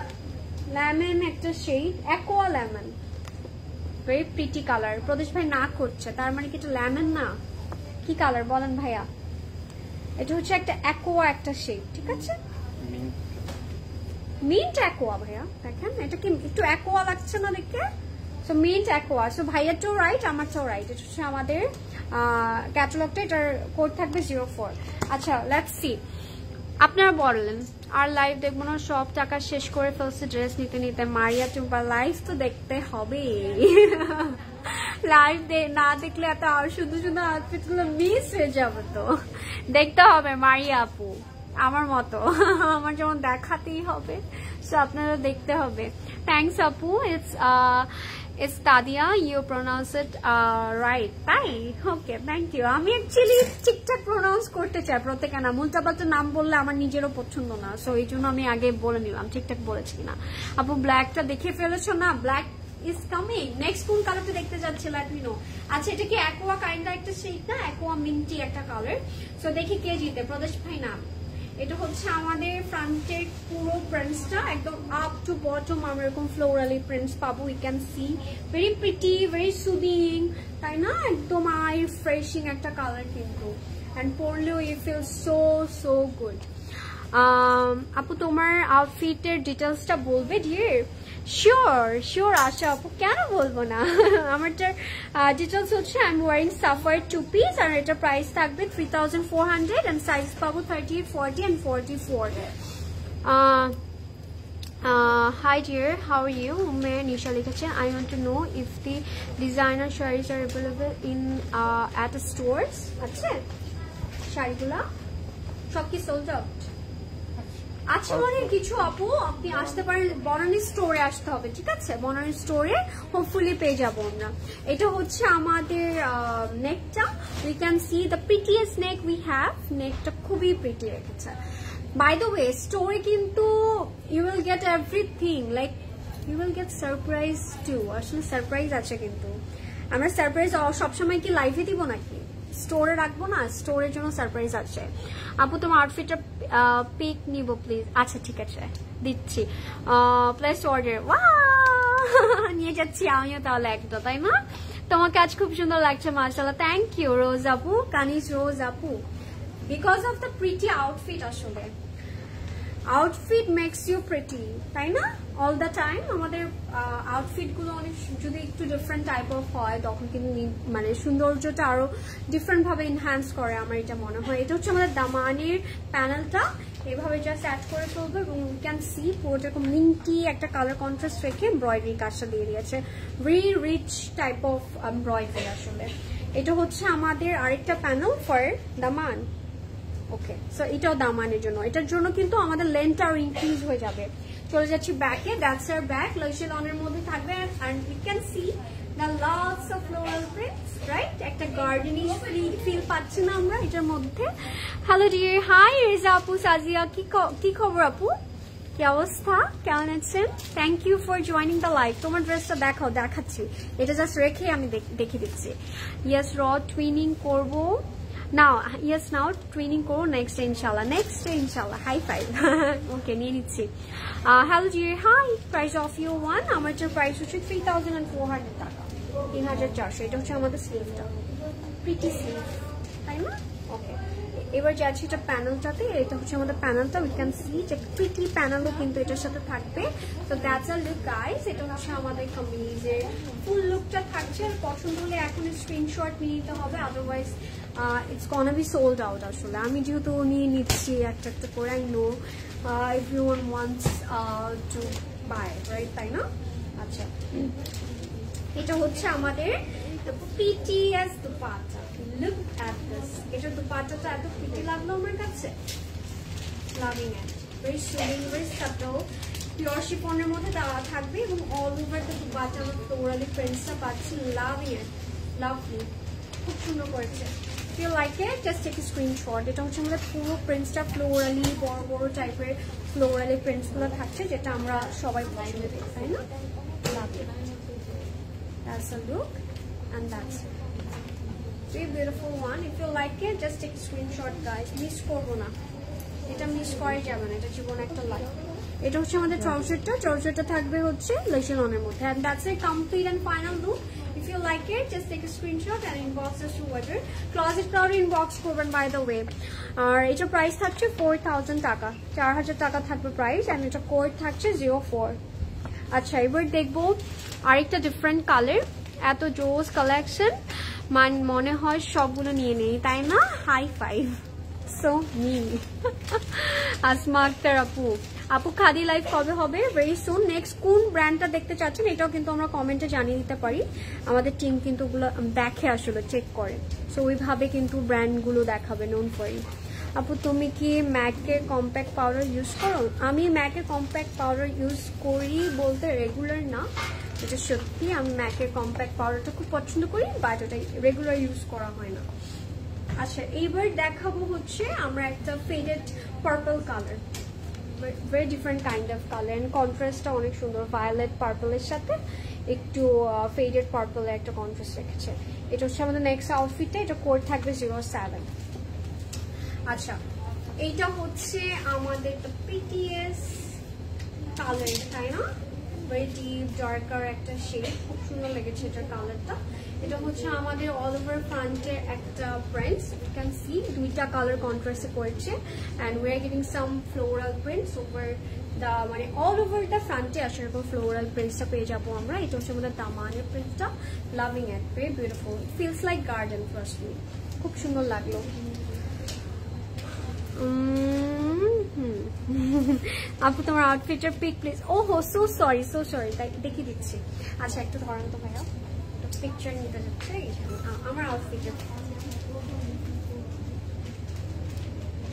লেমন একটা shade, aqua lemon, very pretty colour. প্রদেশ ভাই না করছে, তার মানে কি এটা লেমন না? কি কালার বলেন ভাইয়া? এটা হচ্ছে একটা অ্যাকোয়া একটা শেড, ঠিক আছে? মিন্ট অ্যাকোয়া ভাইয়া, দেখেন এটা কি একটু অ্যাকোয়া লাগছে না দেখে? So mint aqua. সো ভাইয়ারটাও রাইট, আমারটাও রাইট। এটা হচ্ছে আমাদের ক্যাটালগটা, এটার কোড থাকবে 04। আচ্ছা লেটস সি, আপনারা বললেন আর লাইভ দেখবো না, সব টাকা শেষ করে ফেলছে ড্রেস নিতে নিতে। মারিয়া টুম্পা, লাইভ তো দেখতে হবে। লাইভ না দেখলে এত শুধু শুধু আউটফিট গুলো মিস হয়ে যাবে, তো দেখতে হবে মারিয়া আপু, আমার মতো আমার যেমন দেখাতেই হবে, সো আপনারা দেখতে হবে। থ্যাংকস আপু। It's Tadia, you pronounce it right, তাই? ওকে, থ্যাংক ইউ। আমি অ্যাকচুয়ালি ঠিকঠাক প্রোনাউন্স করতে চাই, প্রত্যেকে নাম উল্টাপাল্টা নাম বললে আমার নিজেরও পছন্দ না, সো এই জন্য আমি আগে বলে নিলাম ঠিকঠাক বলেছি কিনা। আপু ব্ল্যাকটা দেখে ফেলেছো না? Black is coming. Next কোন কালারটা দেখতে যাচ্ছে let me know. আচ্ছা এটা কি অ্যাকোয়া কাইন্ডা একটা শেড না, অ্যাকোয়া মিন্টি একটা কালার। সো দেখি কে জিতে, প্রদেশ ভাই না। এটা হচ্ছে আমাদের ফ্রন্টের পুরো প্রিন্টসটা একদম আপ টু বটম আমরা এরকম ফ্লোরালি প্রিন্টস পাবো। We can see very pretty, very soothing, তাই না? একদম আই ফ্রেশিং একটা কালার কিন্তু, এন্ড পরলেও you feel so so good. আপু তোমার আউটফিটের ডিটেলসটা বলবে ডিয়ার? শিওর শিওর আশা আপু, কেন বলবো না। আমারটার ডিটেলস হচ্ছে I am wearing Sapphire 2 piece, আর এটা প্রাইস থাকবে 3400 এন্ড সাইজ পাবো 38, 40 and 44। Hi dear, how are you? May Nisha লিখেছে I want to know if the designer sarees are available in at stores. আচ্ছা শাড়িগুলা সব কি সোল্ড আউট? আচ্ছা মানে কিছু আপু আপনি আসতে পারেন, বনানী স্টোরে আসতে হবে, ঠিক আছে? বনানী স্টোরে হোপফুলি পেয়ে যাবো আমরা। এটা হচ্ছে আমাদের নেকটা, we can see the prettiest neck we have. নেকটা খুবই প্রিটি রেখেছে। বাই দ্য ওয়ে স্টোরে কিন্তু you will get everything, like you will get surprise too. আসলে সারপ্রাইজ আছে কিন্তু আমরা সারপ্রাইজ সবসময় কি লাইভে দিব নাকি? স্টোরে রাখবো না, স্টোরের জন্য সারপ্রাইজ আছে। আপু তোমার আউটফিটটা পিক নিব প্লিজ। আচ্ছা ঠিক আছে দিচ্ছি, প্লেস অর্ডার। নিয়ে যাচ্ছি আমিও তাহলে একটা, তাই না? তোমাকে আজ খুব সুন্দর লাগছে মাশাআল্লাহ, থ্যাংক ইউ রোজ আপু, কানিজ রোজ আপু। Because of the pretty outfit, আসলে আউটফিট মেক্স ইউ প্রিটি, তাই না? অল দ্য টাইম আমাদের আউটফিট গুলো অনেক যদি একটু ডিফারেন্ট টাইপ অফ হয় তখন কিন্তু মানে সৌন্দর্যটা আরো ডিফারেন্ট ভাবে এনহ্যান্স করে আমার এটা মনে হয়। এটা হচ্ছে আমাদের দামানের প্যানেলটা, এভাবে জাস্ট অ্যাড করে ফেলবো এবং ইউ ক্যান সি পুরোটা এরকম মিন্টি একটা কালার কন্ট্রাস্ট রেখে এমব্রয়ডারি কাজটা দিয়ে দিয়েছে, very rich type of embroidery আসলে। এটা হচ্ছে আমাদের আরেকটা panel for Daman. Okay, so এটাও দামানের জন্য, এটার জন্য কিন্তু আমাদের লেন্থটা আরো ইনক্রিজ হয়ে যাবে। চলে যাচ্ছি ব্যাকে, দ্যাটস আওয়ার ব্যাক, লনের মধ্যে থাকবে and you can see the lots of floral prints, right? একটা গার্ডেনিশ ফিল পাচ্ছি না আমরা এটার মধ্যে। হ্যালো ডিয়ার, হাই রেজা আপু, সাজিয়া, কি খবর আপু, কি অবস্থা, কেমন আছেন? Thank you for joining the live. তোমার ড্রেসটা দেখাও, দেখাচ্ছি, এটা জাস্ট রেখে আমি দেখিয়ে দিচ্ছি। ইয়েস র টুইনিং করবো নাও, ইয়েস নাও টুইনিং করো নেক্সট ইনশাল্লাহ, নেক্সট ইনশাল্লাহ, হাই ফাইভ। ওকে নিয়ে নিচ্ছি। Hello dear, hi, price of you one, আমার প্রাইস হচ্ছে 3400 টাকা, 3400। এটা হচ্ছে আমাদের স্লিভটা, প্রিটি স্লিভ, তাই না? ওকে, এবার যাচ্ছি এটা প্যানেলটাতে। এটা হচ্ছে আমাদের প্যানেলটা, উই ক্যান সি যে প্রিটি প্যানেলও কিন্তু এটার সাথে থাকবে। তো দ্যাটস আ লুক গাইস, এটা হচ্ছে আমাদের কামিজের ফুল লুকটা থাকছে। আর পছন্দ হলে এখন স্ক্রিনশট নিয়ে নিতে হবে, otherwise it's gonna be sold out. আসলে আমি যেহেতু নিয়ে নিচ্ছি একটা একটা করে, I know everyone wants to buy, right, তাই না? আচ্ছা, এটা হচ্ছে আমাদের PTS dupatta. Look at this, এটা দুপাট্টাটা এত প্রিটি লাগলো আমার কাছে, loving it, very soothing, very subtle, pure শিফনের মধ্যে দেওয়া থাকবে এবং অল ওভার দ্য দুপাট্টা আমরা ফ্লোরালি প্রিন্টসটা পাচ্ছি, লাভিং ইট, লাভলি, খুব সুন্দর করেছে। If you like it, just take a screenshot. এটা হচ্ছে আমাদের পুরো প্রিন্টসটা ফ্লোরালি, বড় বড় টাইপের ফ্লোরালি প্রিন্টস গুলো থাকছে, যেটা আমরা সবাই পছন্দ করি, তাই না? That's a look and that's it. Very beautiful one. If you like it, just take a screenshot guys. Miss করবো না, এটা মিস করা যাবে না, এটা জীবন একটা লাইফ। এটা হচ্ছে আমাদের ট্রাউজারটা থাকবে হচ্ছে লেশনের মধ্যে, and that's a complete and final look. If you like it, just take a screenshot and inbox us to order. Closet Cloud inbox করবেন by the way. আর এটা প্রাইস থাকছে 4000 টাকা, 4000 টাকা থাকবে প্রাইস, and এটা কোড থাকছে 04। আচ্ছা, এবার দেখবো আরেকটা ডিফারেন্ট কালার। এত জোস কালেকশন, মনে হয় সবগুলো নিয়ে নেই, তাই না? High five, show me. Asma Akter আপু খাদি লাইভ কবে হবে? Very soon. নেক্সট কোন ব্র্যান্ডটা দেখতে চাচ্ছেন এটাও কিন্তু আমরা কমেন্টে জানিয়ে দিতে পারি, আমাদের টিম কিন্তু ওগুলো দেখে, আসলে চেক করে, সো ওইভাবে কিন্তু ব্র্যান্ডগুলো দেখাবে নোন ফর ইট। আপু তুমি কি ম্যাকের কম্প্যাক্ট পাউডার ইউজ করো? আমি ম্যাকের কম্প্যাক্ট পাউডার ইউজ করি বলতে রেগুলার না, এটা সত্যি। আমি ম্যাকের কম্প্যাক্ট পাউডারটা খুব পছন্দ করি, বাট ওটা রেগুলার ইউজ করা হয় না। আচ্ছা, এইবার দেখাবো হচ্ছে আমরা একটা faded purple colour, very different kind of colour, and কন্ট্রাস্টটা অনেক সুন্দর, ভায়োলেট পার্পলের সাথে একটু ফেডেড পার্পলের একটা কন্ট্রাস্ট রেখেছে। এটা হচ্ছে আমাদের নেক্সট আউটফিটটা, এটা কোড থাকবে 07। আচ্ছা, এইটা হচ্ছে আমাদের দ্য প্রিটিয়েস্ট কালার, তাই না? ভেরি ডিপ ডার্কার একটা শেড, খুব সুন্দর লেগেছে এটার কালারটা। এটা হচ্ছে আমাদের অল ওভার ফ্রন্টের একটা প্রিন্টস, ইউ ক্যান সি দুইটা কালার কন্ট্রাস্টে করেছে and we are getting some floral prints over the, মানে অল ওভার দ্য ফ্রন্টে আসলে এরকম ফ্লোরাল প্রিন্টসটা পেয়ে যাবো আমরা। এটা হচ্ছে আমাদের দামানের প্রিন্টটা, loving it, very beautiful, feels like garden, trust me, খুব সুন্দর লাগলো। আপু তোমার আউটফিটের পিক প্লিজ। ও হো, সো সরি, তাই দেখিয়ে দিচ্ছি। আচ্ছা একটু ধরেন তো ভাইয়া, পিকচার নিতে যাচ্ছে আমার আউটফিটের।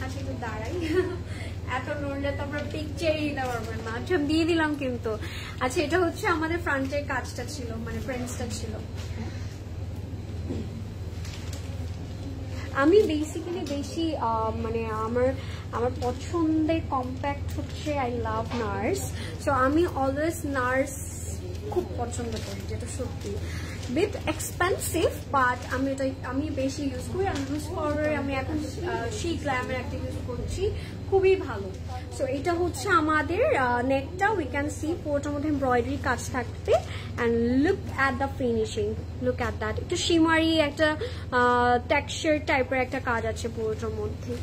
আচ্ছা একটু দাঁড়াই, এত নড়লে তো আমরা পিকচারই দিতে পারবো না। আচ্ছা দিয়ে দিলাম কিন্তু। আচ্ছা এটা হচ্ছে আমাদের ফ্রন্টের কাজটা ছিল, মানে প্রিন্টসটা ছিল। আমি বেসিক্যালি বেশি মানে আমার পছন্দের কম্প্যাক্ট হচ্ছে আই লাভ নার্স, সো আমি অলওয়েজ নার্স খুব পছন্দ করি, যেটা সত্যি বিট এক্সপেন্সিভ, বাট আমি বেশি ইউজ করি। আমি ইউজ করার আমি এখন শি গ্ল্যামের একটা ইউজ করছি, খুবই ভালো। সো এটা হচ্ছে আমাদের নেকটা, উই ক্যান সি পুরোটার মধ্যে এমব্রয়ডারি কাজ থাকবে and look at the finishing, look at that, একটু শিমারি একটা টেক্সচার টাইপের একটা কাজ আছে পুরোটার মধ্যে।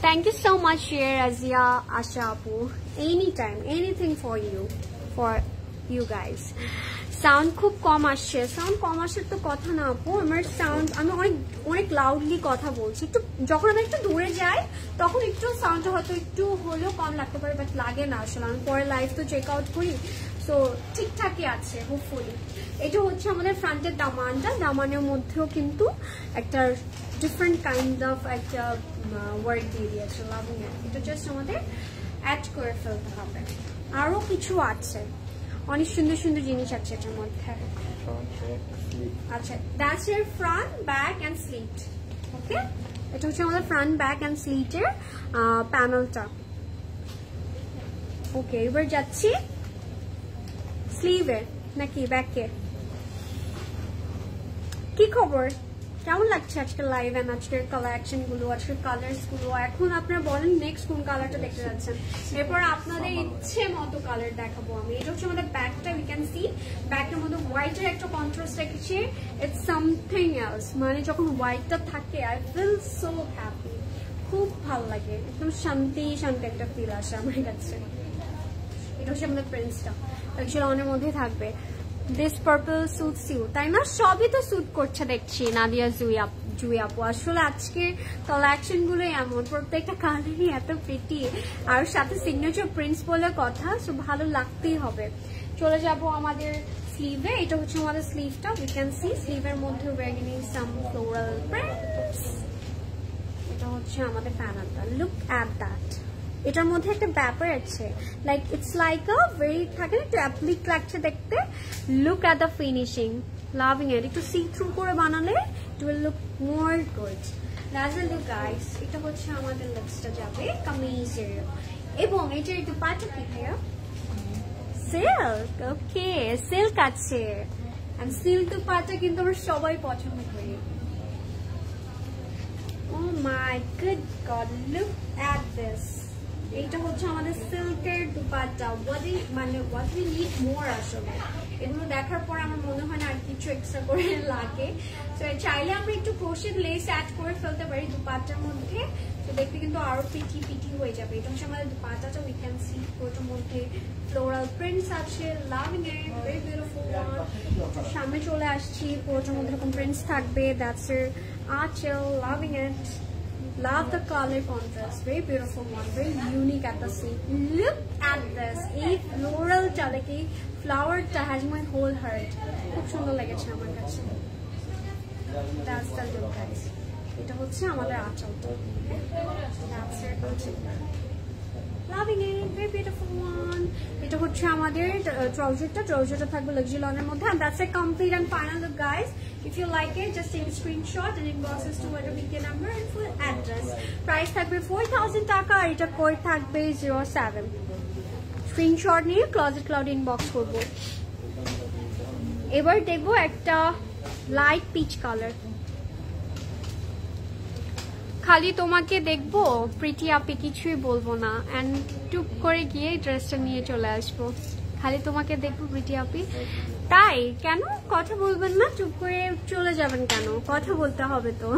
থ্যাংক ইউ সো মাচ শেয়ার আজিয়া, আশা আপু, any time anything for you guys. Sound খুব কম আসছে, সাউন্ড কম আসার তো কথা না আপু, আমার সাউন্ড আমি অনেক লাউডলি কথা বলছি। একটু যখন আমি একটু দূরে যাই তখন একটু সাউন্ডটা হয়তো একটু হলেও কম লাগতে পারে, বাট লাগে না আসলে, আমি পরে লাইভ তো চেক আউট করি, সো ঠিকঠাকই আছে হোপফুলি। এটা হচ্ছে আমাদের ফ্রন্টের দামানটা, দামানের মধ্যেও কিন্তু একটা ডিফারেন্ট কাইন্ড অফ একটা ওয়ার্ক দিয়ে দিয়েছে, লাভিং ইট। এটা জাস্ট আমাদের অ্যাড করে ফেলতে হবে, আরো কিছু আছে, অনেক সুন্দর সুন্দর জিনিস আছে এটার মধ্যে। আচ্ছা that's your front, back and slit. Okay, এটা হচ্ছে আমাদের ফ্রন্ট, ব্যাক অ্যান্ড স্লিটের প্যানেলটা। ওকে, এবার যাচ্ছি স্লিভের নাকি ব্যাকে। কি খবর, কেমন লাগছে আজকের লাইভ এন্ড আজকের কালেকশন গুলো, আজকের কালার্স গুলো? এখন আপনারা বলেন নেক্সট কোন কালারটা দেখতে যাচ্ছেন, এরপর আপনাদের ইচ্ছে মতো কালার দেখাবো আমি। এটা হচ্ছে আমাদের ব্যাকটা, উই ক্যান সি ব্যাকটার মধ্যে হোয়াইটের একটা কন্ট্রাস্ট রেখেছি, ইটস সামথিং এলস, মানে যখন হোয়াইটটা থাকে আই ফিল সো হ্যাপি, খুব ভালো লাগে, একদম শান্তি শান্তি একটা ফিল আসে আমার কাছে। এটা হচ্ছে আমাদের প্রিন্টসটা, অ্যাকচুয়ালি অনেক মধ্যে থাকবে। দিস পার্পল সুটস ইউ, তাই না? সবই তো স্যুট করছে দেখছি নাদিয়া জুই আপু। আসলে আজকের কালেকশন গুলো এমন, প্রত্যেকটা কালারই এত প্রিটি, আর সাথে সিগনেচার প্রিন্টস বলে কথা, সো ভালো লাগতেই হবে। চলে যাব আমাদের স্লিভে। এটা হচ্ছে আমাদের স্লিভটা, উই ক্যান সি স্লিভের মধ্যে ওয়েগিং সাম ফ্লোরাল প্রিন্টস। এটা হচ্ছে আমাদের প্যানেলটা, লুক অ্যাট দ্যাট। এটার মধ্যে একটা ব্যাপার আছে, like it's like a very থাকে না, একটু অ্যাপ্লিক লাগছে দেখতে। Look at the finishing, loving ইট। একটু সি থ্রু করে বানালে ইট will look more good. That's the look guys. এটা হচ্ছে আমাদের লুকসটা যাবে কামিজের, এবং এটার একটু পাটা কি ভাইয়া? সিল্ক। ওকে, সিল্ক আছে, এন্ড সিল্ক তো পাটা কিন্তু আমরা সবাই পছন্দ করি। Oh my good God, look at this. এটা হচ্ছে আমাদের সিল্কের dupatta, what we need more আসলে। এগুলো দেখার পর আমার মনে হয় না আর কিছু এক্সট্রা করে লাগে, তো চাইলে আমরা একটু ক্রোশেট লেস অ্যাড করে ফেলতে পারি দুপাট্টার মধ্যে, তো দেখতে কিন্তু আরো পিটি হয়ে যাবে। এটা হচ্ছে আমাদের দুপাট্টাটা, উই ক্যান সি ওটার মধ্যে ফ্লোরাল প্রিন্টস আছে, loving it, very beautiful one. সামনে চলে আসছি, পুরোটার মধ্যে এরকম প্রিন্টস থাকবে, দ্যাটস এর আঁচল, loving it. Love the color contrast, very beautiful one, very unique at the same. Look at this, এই ফ্লোরালটা like এই ফ্লাওয়ারটা has my whole heart, খুব সুন্দর লেগেছে আমার কাছে। That's the look guys. এটা হচ্ছে আমাদের আঁচলটা, that's it, loving it, very beautiful one. এটা হচ্ছে আমাদের ট্রাউজারটা থাকবে লাক্সারি লনের মধ্যে, and that's a complete and final look guys. If you like it, just take a screenshot and inbox us to our weekend number and full address. Price থাকবে 4000 টাকা, আর এটা code থাকবে 07। স্ক্রিনশট নিয়ে ক্লোজেট ক্লাউড ইনবক্স করব। এবার দেখবো একটা light peach colour, খালি তোমাকে দেখবো প্রিটি আপি, কিছুই বলবো না, অ্যান্ড টুক করে গিয়ে ড্রেসটা নিয়ে চলে আসবো। খালি তোমাকে দেখবো প্রিটি আপি। তাই কেন কথা বলবেন না? চুপ করে চলে যাবেন কেন? কথা বলতে হবে তো।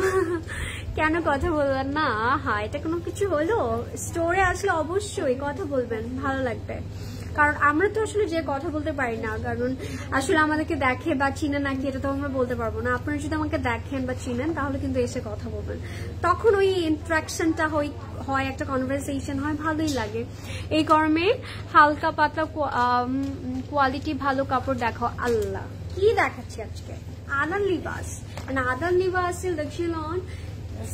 কেন কথা বলবেন না? হ্যাঁ, এটা কোনো কিছু হলো? স্টোরে আসলে অবশ্যই কথা বলবেন, ভালো লাগবে। কারণ আমরা তো আসলে যে কথা বলতে পারি না, কারণ আসলে আমাদেরকে দেখে বা চিনে নাকি এটা তো আমরা বলতে পারবো না। আপনারা যদি আমাকে দেখেন বা চিনেন তাহলে কিন্তু এসে কথা বলবেন, তখন ওই ইন্টারাকশনটা হয়, একটা কনভারসেশন হয়, ভালোই লাগে। এই গরমে হালকা পাতলা কোয়ালিটি ভালো কাপড় দেখাও। আল্লাহ, কি দেখাচ্ছি আজকে? আদান লিবাস, আদান লিবাসের লাক্সারি লন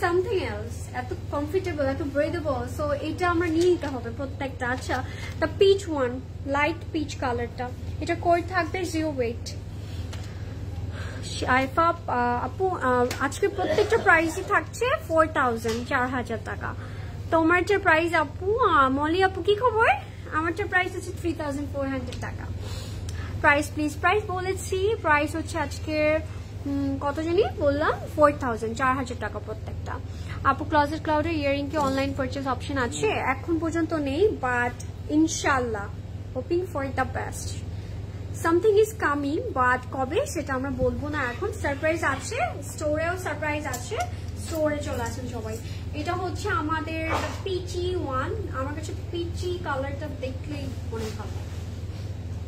something else, এত কমফোর্টেবল, এত ব্রেথেবল। সো এটা আমরা নিয়ে নিতে হবে প্রত্যেকটা। আচ্ছা, the peach one, light peach কালারটা, এটা কোড থাকবে 0 weight। আপু আজকে প্রত্যেকটা প্রাইসই থাকছে 4000, 4000 টাকা। তোমারটার প্রাইস আপু, মলি আপু কি খবর? আমারটার প্রাইস হচ্ছে 3400 টাকা। প্রাইস প্লিজ, প্রাইস বলেছি, প্রাইস হচ্ছে আজকে কত জানি বললাম, 4000, 4000 টাকা প্রত্যেকটা। আপু ক্লোজেট ক্লাউডের ইয়ারিং কি অনলাইন পারচেজ অপশন আছে? এখন পর্যন্ত নেই, বাট ইনশাল্লাহ hoping for the best, something is coming, but কবে সেটা আমরা বলবো না এখন। সারপ্রাইজ আছে, স্টোরেও সারপ্রাইজ আছে, স্টোরে চলে আসেন সবাই। এটা হচ্ছে আমাদের পিচি ওয়ান। আমার কাছে পিচি কালারটা দেখলেই অনেক ভালো লাগে,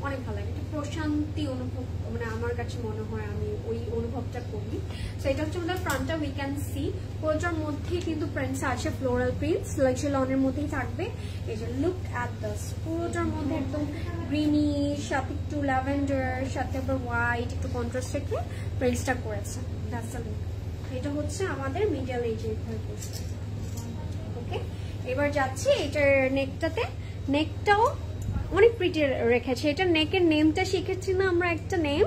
অনেক ভালো লাগে, প্রশান্তি অনুভব, মানে আমার কাছে মনে হয় আমি ওই অনুভবটা করি। তো এটা হচ্ছে আমাদের ফ্রন্টটা, উই ক্যান সি পুরোটার মধ্যে কিন্তু প্রিন্টস আছে, ফ্লোরাল প্রিন্টস লাক্সারি লনের মধ্যেই থাকবে। এই যে লুক অ্যাট দিস, পুরোটার মধ্যে একদম গ্রিনি, সাথে একটু ল্যাভেন্ডার, সাথে আবার হোয়াইট, একটু কন্ট্রাস্ট রেখে প্রিন্টসটা করেছে। That's the look. এটা হচ্ছে আমাদের মিডল এজে বসে। ওকে, এবার যাচ্ছি এটার নেকটাতে। নেকটাও অনেক প্রিটি রেখেছে। এটা নেকের নেমটা শিখেছি না আমরা, একটা নেম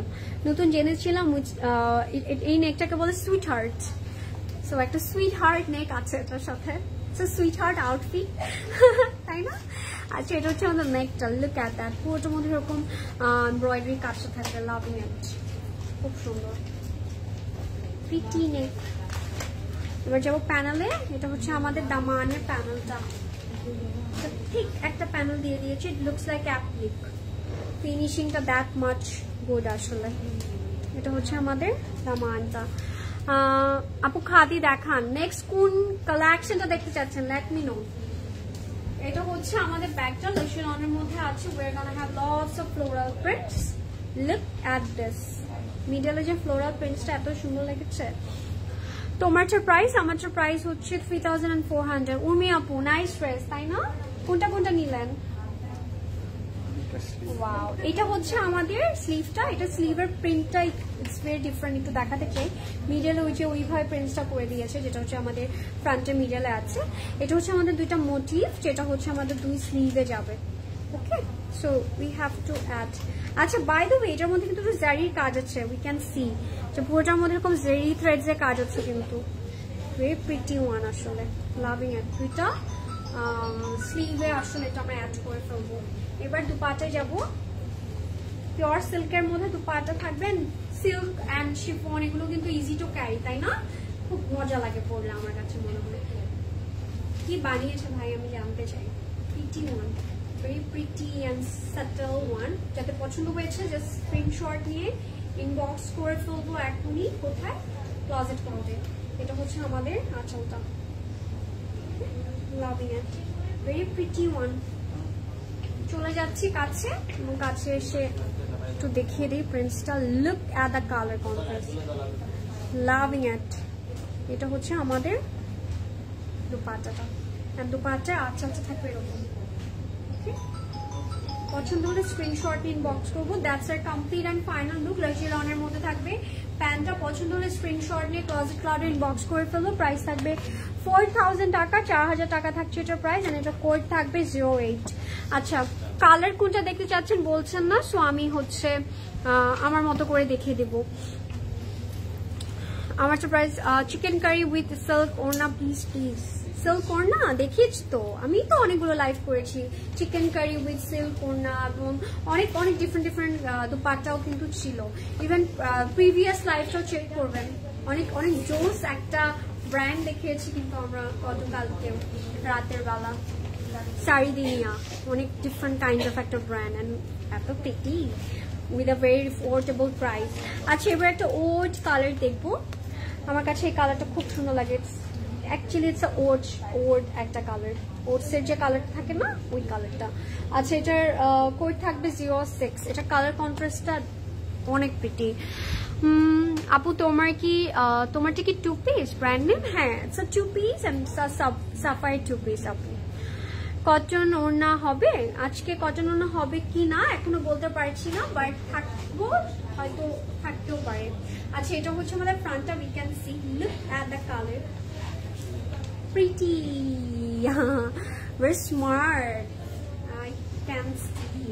নতুন জেনেছিলাম, এই নেকটাকে বলে সুইট হার্ট। সো একটা সুইট হার্ট নেক আছে এটার সাথে, সো সুইট হার্ট আউটফিট, তাই না? আচ্ছা, এটা হচ্ছে আমাদের নেকটা, লুক অ্যাট দ্যাট, পুরোটার মধ্যে এরকম এমব্রয়ডারি কাজটা থাকবে, লাভিং ইট, খুব সুন্দর প্রিটি নেক। এবার যাবো প্যানেলে। এটা হচ্ছে আমাদের দামানের প্যানেলটা, ঠিক একটা প্যানেল দিয়ে দিয়েছে, ইট লুকস লাইক অ্যাপ্লিক, ফিনিশিংটা দ্যাট মাচ গুড আসলে। এটা হচ্ছে আমাদের দামানটা। আপু খাদি দেখান, নেক্সট কোন কালেকশনটা দেখতে চাচ্ছেন, লেট মি নো। এটা হচ্ছে আমাদের ব্যাগটা, লাক্সারি লনের মধ্যে আছে, we're gonna have lots of floral prints, look at this, মিডলে যে ফ্লোরাল প্রিন্টসটা এত সুন্দর লেগেছে। তোমারটার প্রাইস, আমারটার প্রাইস হচ্ছে 3400। উর্মি আপু নাইস ড্রেস, তাই না? কোনটা কোনটা নিলেন? ওয়াও, এটা হচ্ছে আমাদের স্লিভটা, এটা স্লিভের প্রিন্টটা ইটস ভেরি ডিফারেন্ট, একটু দেখাতে চাই। মিডলে ওই যে ওইভাবে প্রিন্টসটা করে দিয়েছে, যেটা হচ্ছে আমাদের ফ্রন্টে মিডলে আছে। এটা হচ্ছে আমাদের দুইটা মোটিভ, যেটা হচ্ছে আমাদের দুই স্লিভে যাবে। Okay, so we have to add. আচ্ছা, বাই দ্য ওয়ে এটার মধ্যে কিন্তু জারির কাজ আছে, উই ক্যান সি যে পুরোটার মধ্যে এরকম জারি থ্রেডস এর কাজ হচ্ছে, কিন্তু ভেরি প্রিটি ওয়ান আসলে, লাভিং ইট। দুইটা স্লিভে আসলে এটা আমরা অ্যাড করে ফেলবো। এবার দুপাটায় যাব, পিওর সিল্কের মধ্যে দুপাটা থাকবেন, সিল্ক অ্যান্ড শিফন, এগুলো কিন্তু ইজি টু ক্যারি, তাই না? খুব মজা লাগে পড়লে, আমার কাছে মনে হয়। কি বানিয়েছে ভাই আমি জানতে চাই। Pretty one, very pretty and subtle one. যাতে পছন্দ হয়েছে জাস্ট স্ক্রিনশট নিয়ে ইনবক্স করে ফেলবো এখনই। কোথায়? ক্লোজেট ক্লাউডে। এটা হচ্ছে আমাদের আঁচলটা, loving it, very pretty one. চলে যাচ্ছি কাছে, এবং কাছে এসে একটু দেখিয়ে দিই প্রিন্টসটা, look at the colour contrast, loving it. এটা হচ্ছে আমাদের দুপাট্টাটা, আর দুপাট্টা আঁচলটা থাকবে এরকম। পছন্দ হলে স্ক্রিনশট ইনবক্স করবো। That's our complete and final look. Luxury লনের মধ্যে থাকবে। প্যান্টটা পছন্দ হলে স্ক্রিনশট নিয়ে ক্লোজেট ক্লাউডে ইনবক্স করে ফেলবো। প্রাইস থাকবে 4000 টাকা, 4000 টাকা থাকছে এটার প্রাইস, আর এটা কোড থাকবে 08। আচ্ছা, কালার কোনটা দেখতে চাচ্ছেন বলছেন না, সো আমি হচ্ছে আমার মতো করে দেখিয়ে দেবো। আমারটা price chikankari with silk ওড়না, প্লিজ প্লিজ সিল্ক ওড়না দেখিয়েছ তো, আমি তো অনেকগুলো লাইভ করেছি, চিকেন কারি উইথ সিল্ক ওড়না এবং অনেক অনেক ডিফারেন্ট ডিফারেন্ট দুপাট্টাও কিন্তু ছিল। ইভেন প্রিভিয়াস লাইভটাও চেক করবেন, অনেক অনেক জোস একটা ব্র্যান্ড দেখিয়েছি কিন্তু আমরা গতকালকেও রাতের বেলা, সারিদিনিয়া, অনেক ডিফারেন্ট কাইন্ড অফ একটা ব্র্যান্ড অ্যান্ড এত pretty with a very affordable price. আচ্ছা, এবার একটা ওট কালার দেখবো, আমার কাছে এই কালারটা খুব সুন্দর লাগে। অ্যাকচুয়ালি ইটস ওট একটা কালার, ওটসের যে কালারটা থাকে না ওই কালারটা। আচ্ছা, এটার কোড থাকবে 06। এটা কালার কন্ট্রাস্টটা অনেক প্রিটি। আপু তোমারটা কি 2 পিস ব্র্যান্ড নেম? হ্যাঁ, it's a 2 piece and Sapphire 2 piece. আপু কটন ওড়না হবে আজকে, কটন ওড়না হবে কি না এখনো বলতে পারছি না, বাট থাকবো, হয়তো থাকতেও পারে। আচ্ছা, এটা হচ্ছে আমাদের ফ্রন্টটা, we can see, look at the colour, pretty, very smart, I can see,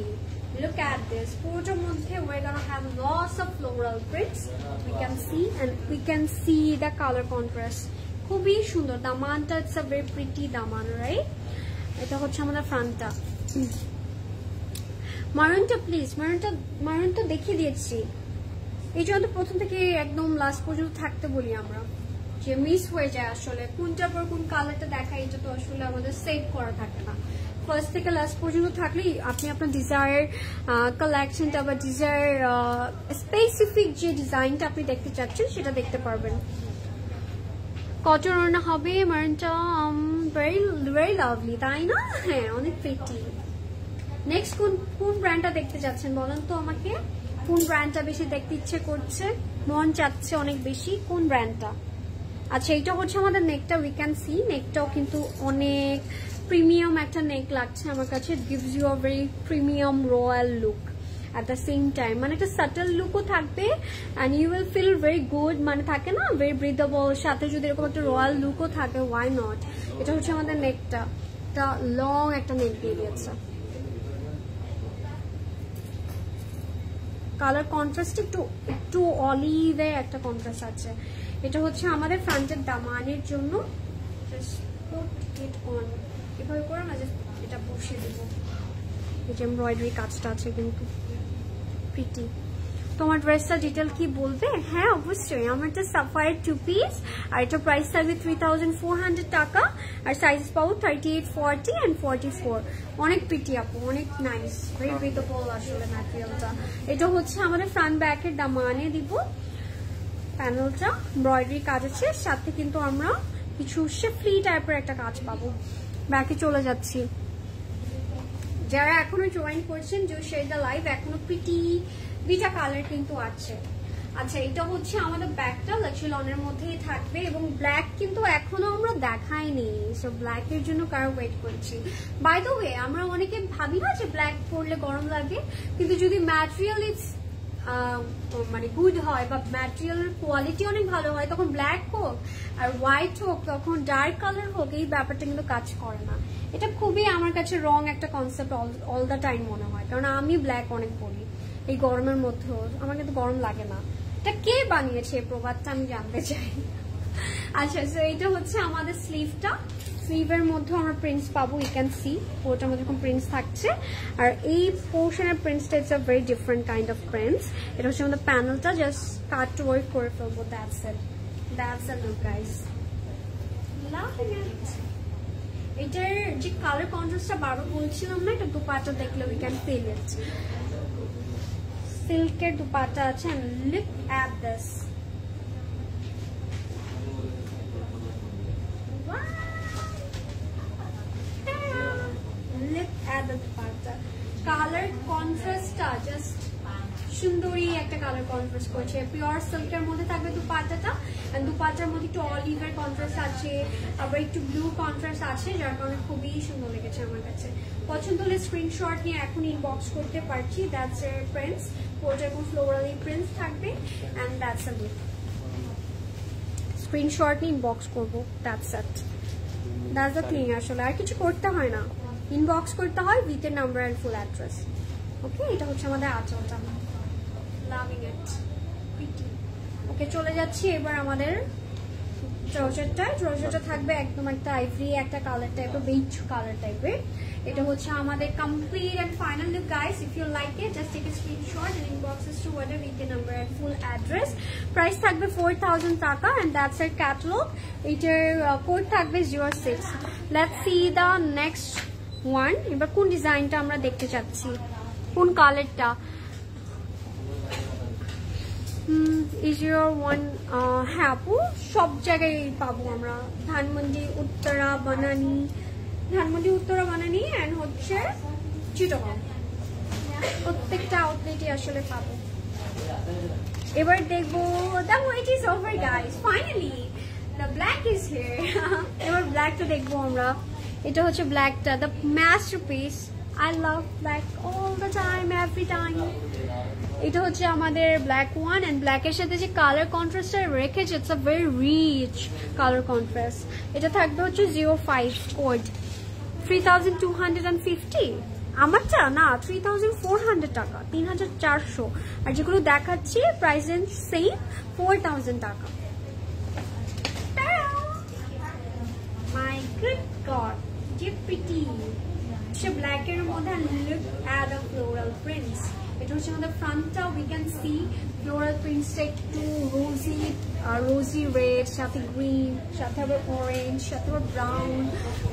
look at this. পুরোটার মধ্যে we're gonna have lots of floral prints, we can see, and we can see the color contrast, খুবই সুন্দর। দামানটা it's a very pretty Daman, right? এটা হচ্ছে আমাদের ফ্রন্টটা। মারুনটা please, মারুনটা দেখিয়ে দিয়েছি, এই জন্য প্রথম থেকে একদম লাস্ট পর্যন্ত থাকতে বলি আমরা, যে মিস হয়ে যায় আসলে কোনটার পর কোন কালারটা দেখায়, এটা তো আসলে আমাদের সেভ করা থাকে না। ফার্স্ট থেকে লাস্ট পর্যন্ত থাকলেই আপনি আপনার ডিজায়ার কালেকশনটা বা ডিজায়ার স্পেসিফিক যে ডিজাইনটা আপনি দেখতে চাচ্ছেন সেটা দেখতে পারবেন। কটন ওড়না হবে মারুনটা, ভেরি ভেরি লাভলি, তাই না? হ্যাঁ, অনেক প্রিটি। নেক্সট কোন ব্র্যান্ডটা দেখতে চাচ্ছেন বলেন তো আমাকে, কোন ব্র্যান্ডটা বেশি দেখতে ইচ্ছে করছে, মন চাচ্ছে অনেক বেশি, কোন ব্র্যান্ডটা? আচ্ছা, এইটা হচ্ছে আমাদের নেকটা, উই ক্যান সি, নেকটাও কিন্তু অনেক প্রিমিয়াম একটা নেক লাগছে আমার কাছে, gives you a very premium royal look at the same time, মানে একটা সাটল লুকও থাকবে and you will feel very good, মানে থাকে না very breathable, সাথে যদি এরকম একটা রয়্যাল লুকও থাকে, why not? এটা হচ্ছে আমাদের নেকটা, একটা লং একটা নেক দিয়ে দিয়েছে। কালার কন্ট্রাস্ট একটু অলিভে একটা কন্ট্রাস্ট আছে। এটা হচ্ছে আমাদের ফ্রন্টের দামানের জন্য, জাস্ট পুট ইট অন, এভাবে করে না জাস্ট এটা বসিয়ে দেবো। এই যে এমব্রয়ডারি কাজটা আছে কিন্তু প্রিটি। তোমার ড্রেসটা ডিটেল কি বলবে? হ্যাঁ অবশ্যই, আমারটা সাফায়ার 2 পিস, আর এটা প্রাইস থাকবে 3400 টাকা, আর সাইজ পাবো 38, 40 and 44। অনেক প্রিটি আপু, অনেক নাইস, ভেরি ব্রিথেবল আসলে ম্যাটেরিয়ালটা। এটা হচ্ছে আমাদের ফ্রন্ট ব্যাকের দামানে দিব, প্যানেলটা এমব্রয়ডারি কাজ আছে, সাথে কিন্তু আমরা কিছু শিফলি টাইপের একটা কাজ পাবো। ব্যাকে চলে যাচ্ছি, যারা এখনো জয়েন করছেন জো শেয়ার দ্য লাইভ, এখনো প্রিটি 2টা কালার কিন্তু আছে। আচ্ছা, এটা হচ্ছে আমাদের ব্যাকটা লাক্সারি লনের মধ্যেই থাকবে, এবং ব্ল্যাক কিন্তু এখনো আমরা দেখাইনি, সো ব্ল্যাকের জন্য কারো ওয়েট করছি। বাই দ্য ওয়ে, আমরা অনেকে ভাবি না যে ব্ল্যাক পরলে গরম লাগে, কিন্তু যদি ম্যাটেরিয়াল মানে গুড হয় বা ম্যাটেরিয়ালের কোয়ালিটি অনেক ভালো হয়, তখন ব্ল্যাক হোক আর হোয়াইট হোক, তখন ডার্ক কালার হোক, এই ব্যাপারটা কিন্তু কাজ করে না। এটা খুবই আমার কাছে রং একটা কনসেপ্ট অল দ্য টাইম মনে হয়, কারণ আমি ব্ল্যাক অনেক পরি এই গরমের মধ্যেও, আমার কিন্তু গরম লাগে না। এটা কে বানিয়েছে এই প্রবাদটা আমি জানতে চাই। আচ্ছা, সো এটা হচ্ছে আমাদের স্লিভটা, স্লিভের মধ্যে আমরা প্রিন্টস পাবো, ইউ ক্যান সি ওটার মধ্যে এরকম প্রিন্টস থাকছে, আর এই পোর্শনের প্রিন্টসটা it's a very different kind of prints. এটা হচ্ছে আমাদের প্যানেলটা, জাস্ট কাট টু ওয়ার্ক করে ফেলবো, that's it, that's the look guys, loving ইট। এটার যে কালার কন্ট্রাস্টটা বারবার বলছিলাম না, এটা দুপাটা দেখলে উই ক্যান ফিল ইট, সিল্কের দুপাটা আছে, and look at this, colour কন্ট্রাস্টটা জাস্ট সুন্দরী একটা কালার কন্ট্রাস্ট করছে। পিওর সিল্কের মধ্যে থাকবে দুপাট্টাটা, এন্ড দুপাট্টার মধ্যে একটু অলিভের কন্ট্রাস্ট আছে, আবার একটু ব্লু কন্ট্রাস্ট আছে, যার কারণে খুবই সুন্দর লেগেছে আমার কাছে। পছন্দ হলে স্ক্রিনশট নিয়ে এখন ইনবক্স করতে পারছি, দ্যাটস এ প্রিন্টস, পুরোটা এবং ফ্লোরালি প্রিন্টস থাকবে, and that's a look. Screenshot নিয়ে ইনবক্স করবো, that's it, that's the thing. আসলে আর কিছু করতে হয় না, ইনবক্স করতে হয় উইথ এর নাম্বার এন্ড ফুল অ্যাড্রেস। ওকে, এটা হচ্ছে আমাদের আঁচলটা, লাভিং ইট, প্রিটি। ওকে, চলে যাচ্ছি এবার আমাদের ট্রাউজারটা থাকবে একদম একটা আইভরি একটা কালার টাইপের, বেজ কালার টাইপের। এটা হচ্ছে আমাদের complete and final look guys. If you like it just take a screenshot and inbox us to whatever we can number and full address. Price থাকবে 4000 টাকা and that's our catalog. এটার code থাকবে 06. Let's see the next one. এবার কোন ডিজাইনটা আমরা দেখতে চাচ্ছি, কোন কালারটা? is your one হ্যাঁ আপু, সব জায়গায় পাবো আমরা। ধানমন্ডি, উত্তরা, বানানি এন্ড হচ্ছে চিটাগং, প্রত্যেকটা আউটলেটে আসলে পাবো। এবার দেখবো the wait is over guys, finally the black is here. এবার ব্ল্যাকটা দেখবো আমরা। এটা হচ্ছে ব্ল্যাকটা, the masterpiece. I love black all the time, every time. এটা হচ্ছে আমাদের ব্ল্যাক ওয়ান এন্ড ব্ল্যাকের সাথে যে কালার কন্ট্রাস্টটা রেখেছে, it's a very rich colour contrast. এটা থাকবে হচ্ছে 05 কোড, 3250। আমারটা না 3400 টাকা, 3400। আর যেগুলো দেখাচ্ছি প্রাইস রেঞ্জ সেম, 4000 টাকা। মাই গুড গড, যে প্রিটি সে ব্ল্যাকের মধ্যে। Look at the floral prints. এটা হচ্ছে আমাদের ফ্রন্টটা, উই ক্যান সি ফ্লোরাল প্রিন্টসটা একটু রোজি রেড, সাথে গ্রিন, সাথে আবার অরেঞ্জ, সাথে আবার ব্রাউন।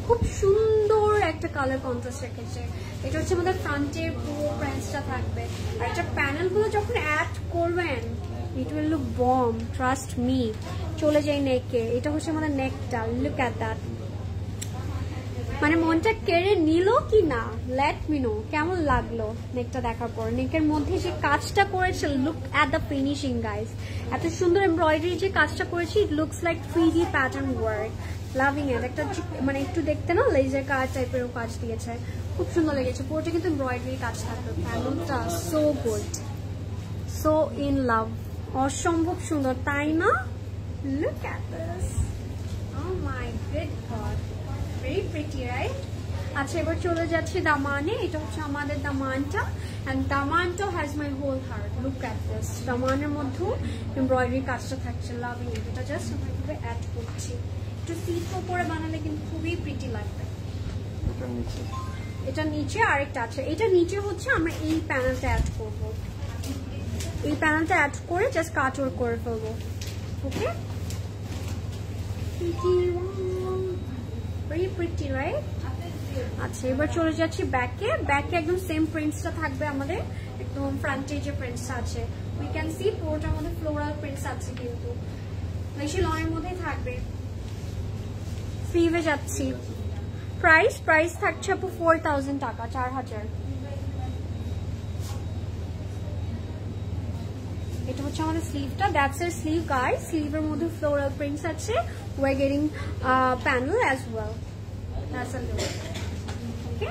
খুব সুন্দর একটা কালার কন্ট্রাস্ট রেখেছে। এটা হচ্ছে আমাদের ফ্রন্টের পুরো প্রিন্টসটা থাকবে। আর এটা প্যানেলগুলো যখন অ্যাড করবেন, it will look bomb, trust me. চলে যাই নেকে। এটা হচ্ছে আমাদের নেকটা, লুক অ্যাট দ্যাট। মানে মনটা কেড়ে নিল কি না, লেট মি নো কেমন লাগলো নেকটা দেখার পর। নেকের মধ্যে যে কাজটা করেছে, look at the finishing guys. এত সুন্দর এমব্রয়ডারি যে কাজটা করেছি, it looks like 3D pattern work. Loving ইট। একটা মানে একটু দেখতে না লেজার কাজ টাইপেরও কাজ দিয়েছে, খুব সুন্দর লেগেছে। পুরোটা কিন্তু এমব্রয়ডারি কাজ থাকবে। প্যানেলটা so good, so in love, অসম্ভব সুন্দর, তাই না? Look at this, oh my good god, very pretty right? আচ্ছা, এবার চলে যাচ্ছি দামানে। এটা হচ্ছে আমাদের দামানটা, and দামানটা has my whole heart. Look at this. দামানের মধ্যে এমব্রয়ডারি কাজটা থাকছে, লাভিং ইট। এটা জাস্ট আমরা এভাবে অ্যাড করছি। একটু সিট উপরে বানালে কিন্তু খুবই প্রিটি লাগবে। এটা নিচে আরেকটা আছে। এটা নিচে হচ্ছে আমরা এই প্যানেলটা অ্যাড করব। এই প্যানেলটা অ্যাড করে জাস্ট কাটওয়ার্ক করে ফেলবো। ওকে, very pretty right? আচ্ছা, এবার চলে যাচ্ছি ব্যাকে। ব্যাকে একদম সেম প্রিন্টসটা থাকবে আমাদের, একদম ফ্রন্টে যে প্রিন্টসটা আছে উই ক্যান সি পুরোটার মধ্যে ফ্লোরাল প্রিন্টস আছে, কিন্তু বেশি লনের মধ্যেই থাকবে। স্লিভে যাচ্ছি। প্রাইস থাকছে আপু 4000 টাকা, 4000। এটা হচ্ছে আমাদের স্লিভটা, দ্যাটস এর স্লিভ গাইস। স্লিভের মধ্যে ফ্লোরাল প্রিন্টস আছে, we are getting panel as well. That's a look. Okay,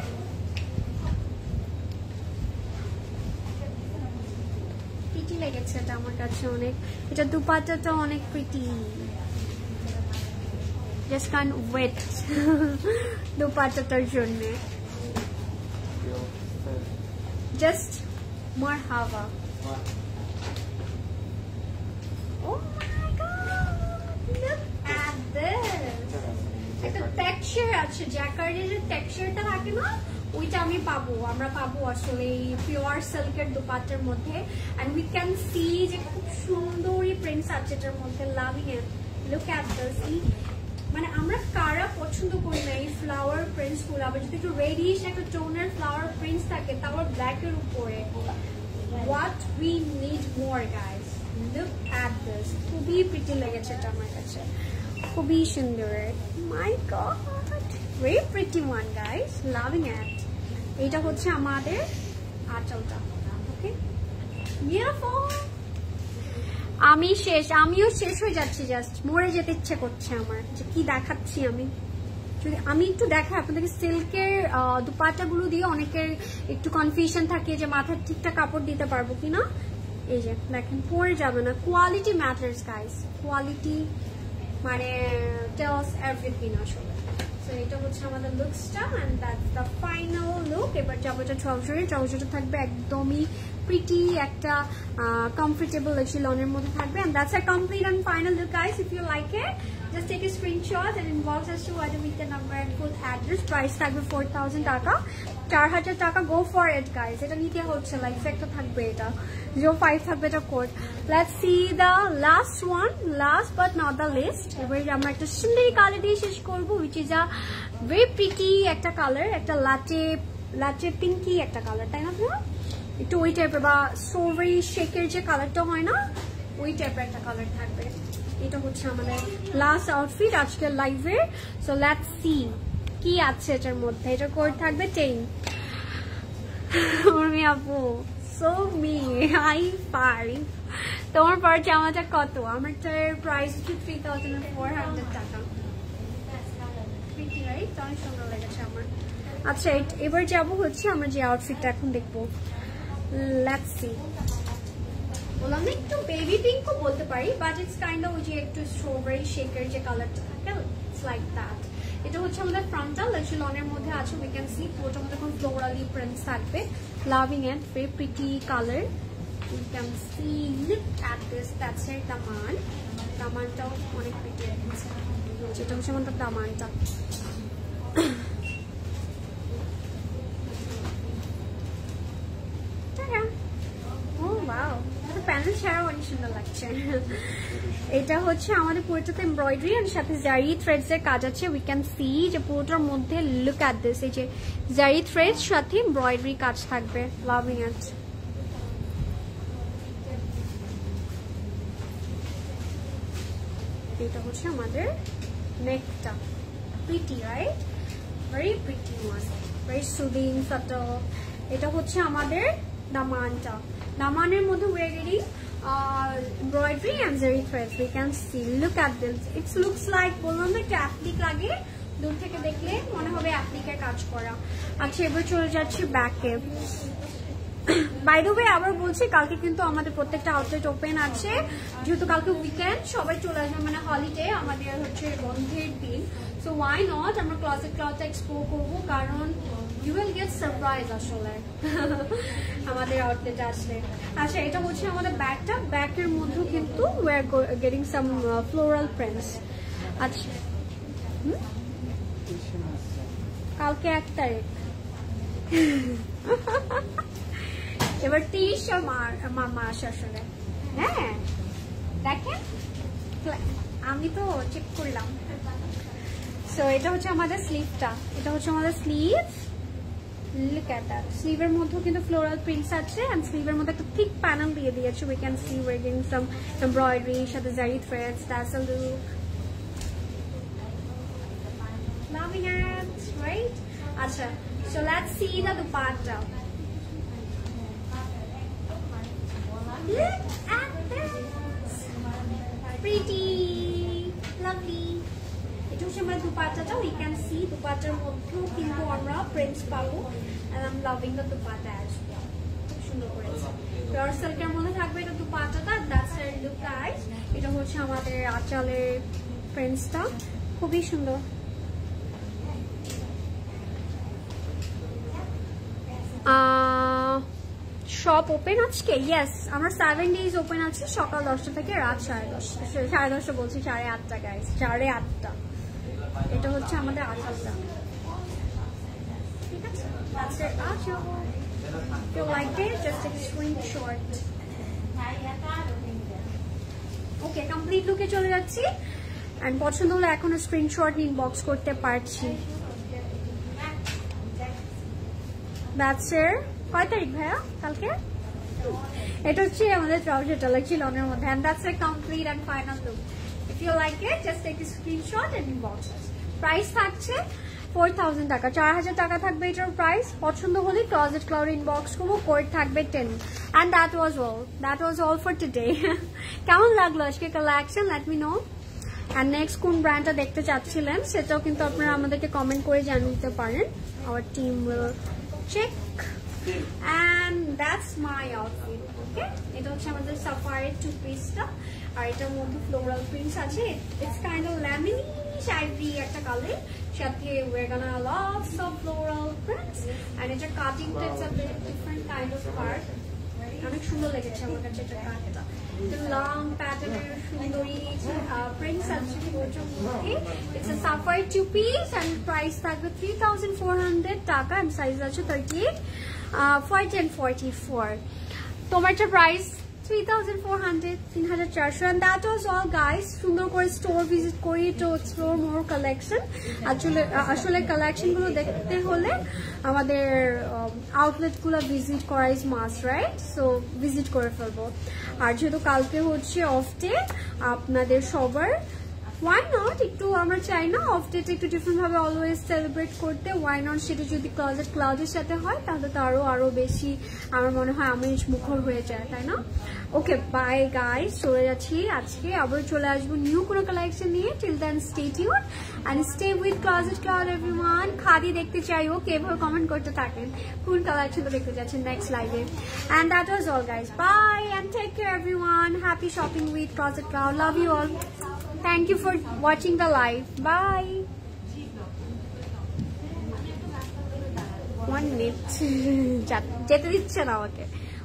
pretty লেগেছে এটা আমার কাছে অনেক। এটা দুপাট্টাটা অনেক প্রিটি, জাস্ট কান্ট ওয়েট দুপাট্টাটার জন্য। জাস্ট মারহাবা। Oh my god, look at this. একটা টেক্সচার আছে, জ্যাকার্ডের যে টেক্সচারটা থাকে না, ওইটা আমরা পাবো আসলে এই পিওর সিল্কের দুপাট্টার মধ্যে। and we can see যে খুব সুন্দরই প্রিন্টস আছে এটার মধ্যে, loving it. Look at this. মানে আমরা কারা পছন্দ করি না এই ফ্লাওয়ার প্রিন্টস গুলো? আবার যদি একটু রেডিশ একটা টোনের ফ্লাওয়ার প্রিন্টস থাকে, তাও ব্ল্যাক এর উপরে, what we need more guys. Look at this. খুবই প্রিটি লেগেছে এটা আমার কাছে, খুবই সুন্দর। মাই god, very pretty one guys, loving it. এটা হচ্ছে আমাদের আঁচলটা। ওকে, বিউটিফুল। আমিও শেষ হয়ে যাচ্ছি, জাস্ট মরে যেতে ইচ্ছে করছে আমার যে কি দেখাচ্ছি আমি। যদি আমি একটু দেখাই আপনাদেরকে, সিল্কের দুপাট্টাগুলো দিয়ে অনেকের একটু কনফিউশন থাকে যে মাথার ঠিকঠাক কাপড় দিতে পারবো কিনা। এই যে দেখেন, পরে যাবে না। কোয়ালিটি ম্যাটার্স গাইস, কোয়ালিটি মানে টেলস এভরিথিং আসলে। সো এটা হচ্ছে আমাদের লুকসটা, and that's the final look. এবার যাবো এটা ট্রাউজারটা থাকবে একদমই প্রিটি, একটা কমফোর্টেবল লনের মধ্যে থাকবে, and that's a complete and final look guys. If you like it Just take a screenshot and inbox us to order with the number and full address. Price থাকবে 4000 টাকা, 4000 টাকা. Go for it guys. এটা নিতে হচ্ছে লাইফে একটা থাকবে, এটা 05 থাকবে এটা code. Let's see the last one, last but not the least. এবারে আমরা একটা সুন্দর কালার দিয়ে শেষ করব, which is a very pretty একটা কালার, একটা লাটে পিঙ্কি একটা কালার, তাই না? একটু ওই টাইপের বা স্ট্রবেরি শেকের যে কালারটা হয় না, ওই টাইপের একটা কালার থাকবে. এটা হচ্ছে আমাদের লাস্ট আউটফিট আজকের লাইভে. সো লেটস সি কি আছে এটার মধ্যে. এটা কোড থাকবে 10. উর্মি আপু সো মি হাই 5. তোমার পর জামাটা কত? আমারটার প্রাইস হচ্ছে 3400 টাকা. অনেক সুন্দর লেগেছে আমার. আচ্ছা এবার যাবো হচ্ছে আমরা যে আউটফিটটা এখন দেখবো. Let's see. বললাম না একটু বেবি পিঙ্কও বলতে পারি, বাট ইটস কাইন্ড অফ ওই যে একটু স্ট্রবেরি শেকের যে কালারটা থাকে, ইটস লাইক দ্যাট. এটা হচ্ছে আমাদের ফ্রন্টাল লনের মধ্যে আছে. উই ক্যান সি পুরোটার মধ্যে এখন ফ্লোরালি প্রিন্টস থাকবে. Loving and very pretty colour. You can see look at this. That's এর দামান. দামানটাও অনেক প্রিটি রেখেছে. যেটা হচ্ছে আমাদের দামানটা. প্যানেল ছাড়াও অনেক সুন্দর লাগছে. এটা হচ্ছে আমাদের পুরোটাতে এমব্রয়ডারি আর সাথে জারি থ্রেডস এর কাজ আছে. উই ক্যান সি যে পুরোটার মধ্যে লুক অ্যাট দিস, এই যে জারি থ্রেডস সাথে এমব্রয়ডারি কাজ থাকবে. Loving it. এটা হচ্ছে আমাদের নেকটা. Pretty right, very pretty one, very soothing subtle. এটা হচ্ছে আমাদের দামানটা. দামানের মধ্যে we are getting embroidery and zari threads. We can see, look at this. It looks like বললাম না একটা অ্যাপ্লিক লাগে, দূর থেকে দেখলে মনে হবে অ্যাপ্লিকের কাজ করা. আচ্ছা এবার চলে যাচ্ছি ব্যাকে. বাই দ্য ওয়ে আবার বলছি, কালকে কিন্তু আমাদের প্রত্যেকটা আউটলেট ওপেন আছে, যেহেতু কালকে উইকেন্ড, সবাই চলে আসবে, মানে হলিডে, আমাদের হচ্ছে বন্ধের দিন. সো ওয়াই নট আমরা ক্লজেট ক্লথটা এক্সপ্লোর করবো, কারণ ইউ উইল গেট সারপ্রাইজ আসলে আমাদের আউটলেটে আসলে. আচ্ছা এটা হচ্ছে আমাদের ব্যাগটা. ব্যাগের মধ্যেও কিন্তু we are getting some floral prints. আচ্ছা কালকে 1 তারিখ, এবার 30 মাস আসলে. হ্যাঁ দেখেন আমি তো চেক করলাম. সো এটা হচ্ছে আমাদের স্লিভটা. এটা হচ্ছে আমাদের স্লিভ. Look at that. স্লিভের মধ্যেও কিন্তু ফ্লোরাল প্রিন্টস আছে, এন্ড স্লিভের মধ্যে একটা থিক প্যানেল দিয়ে দিয়েছে. We can see we are getting some embroidery সাথে zari threads. That's a look. Loving it right. আচ্ছা so let's see the dupatta. Look at this. Pretty, lovely. এটা হচ্ছে আমরা দুপাট্টাটা. We can see দুপাট্টার মধ্যেও কিন্তু আমরা প্রিন্টস পাবো, and I'm loving the dupatta as well. খুব সুন্দর করেছে. পিওর সিল্কের মধ্যে থাকবে এটা দুপাট্টাটা. That's our look guys. এটা হচ্ছে আমাদের আঁচলের প্রিন্টসটা, খুবই সুন্দর. শপ ওপেন আজকে? ইয়েস, আমরা 7 days ওপেন আছি, সকাল 10টা থেকে রাত 10:30 বলছি 8:30 গাইস, 8:30. এটা হচ্ছে আমাদের আঁচলটা. ঠিক আছে, that's it. আচ্ছা if you like it just take a screenshot. Okay complete লুকে চলে যাচ্ছি, এন্ড পছন্দ হলে এখনো স্ক্রিনশট ইনবক্স করতে পারছি. that's it. কয় তারিখ ভাইয়া কালকে? এটা হচ্ছে আমাদের ট্রাউজারটা লাগছিল অনের মধ্যে, and that's a complete and final look. If you like it just take a screenshot and inbox us. Price থাকছে 4000 টাকা, 4000 টাকা থাকবে এটার প্রাইস. পছন্দ হলে ক্লোজেট ক্লাউড ইনবক্স করবো, কোড থাকবে 10. and that was all for today. কেমন লাগলো আজকে collection? let me know. and next কোন ব্র্যান্ডটা দেখতে চাচ্ছিলেন সেটাও কিন্তু আপনারা আমাদেরকে কমেন্ট করে জানিয়ে দিতে পারেন. our team will check. and that's my outfit. okay, এটা হচ্ছে আমাদের সাফারির টু পিসটা, আর এটার মধ্যে ফ্লোরাল প্রিন্টস আছে. It's kind of lemonish ivory একটা কালার, সাথে we're gonna lots of floral prints, and এটা কাটিংটা it's a different kind of কাট. অনেক সুন্দর লেগেছে আমার কাছে এটা কাটটা. লং প্যাটার্নের সুন্দরী প্রিন্টস আছে মধ্যে। It's a safari 2 piece and price থাকবে 3400 টাকা এন্ড সাইজ আছে 38, 40 and 44। তোমারটা price 3400, 3400 and that was all guys। সুন্দর করে স্টোর ভিজিট করি to explore more collection। আসলে কালেকশন গুলো দেখতে হলে আমাদের আউটলেট গুলো ভিজিট করা is must, right? So visit করে ফেলবো। আর যেহেতু কালকে হচ্ছে অফ ডে আপনাদের সবার, why not একটু আমরা চাই না অফ ডেটা একটু ডিফারেন্ট ভাবে অলওয়েজ সেলিব্রেট করতে, why not সেটা যদি ক্লোজেট ক্লাউডের সাথে হয় তাহলে তো আরো বেশি আমার মনে হয় আমেজ মুখর হয়ে যায়, তাই না? ওকে বাই গাইস, চলে যাচ্ছি আজকে, আবার চলে আসবো নিউ কোনো কালেকশন নিয়ে। Till then stay tune and stay with Closet Cloud everyone. খাদি দেখতে চাইও কেভাবে কমেন্ট করতে থাকেন কোন কালেকশন দেখতে যাচ্ছেন নেক্সট লাইভে। And that was all guys, bye and take care everyone. Happy shopping with Closet Cloud, love you all. Thank you for watching the live. Bye. 1 minute. যেতে দিচ্ছে না আমাকে,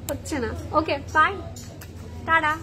হচ্ছে না। Okay bye, tata.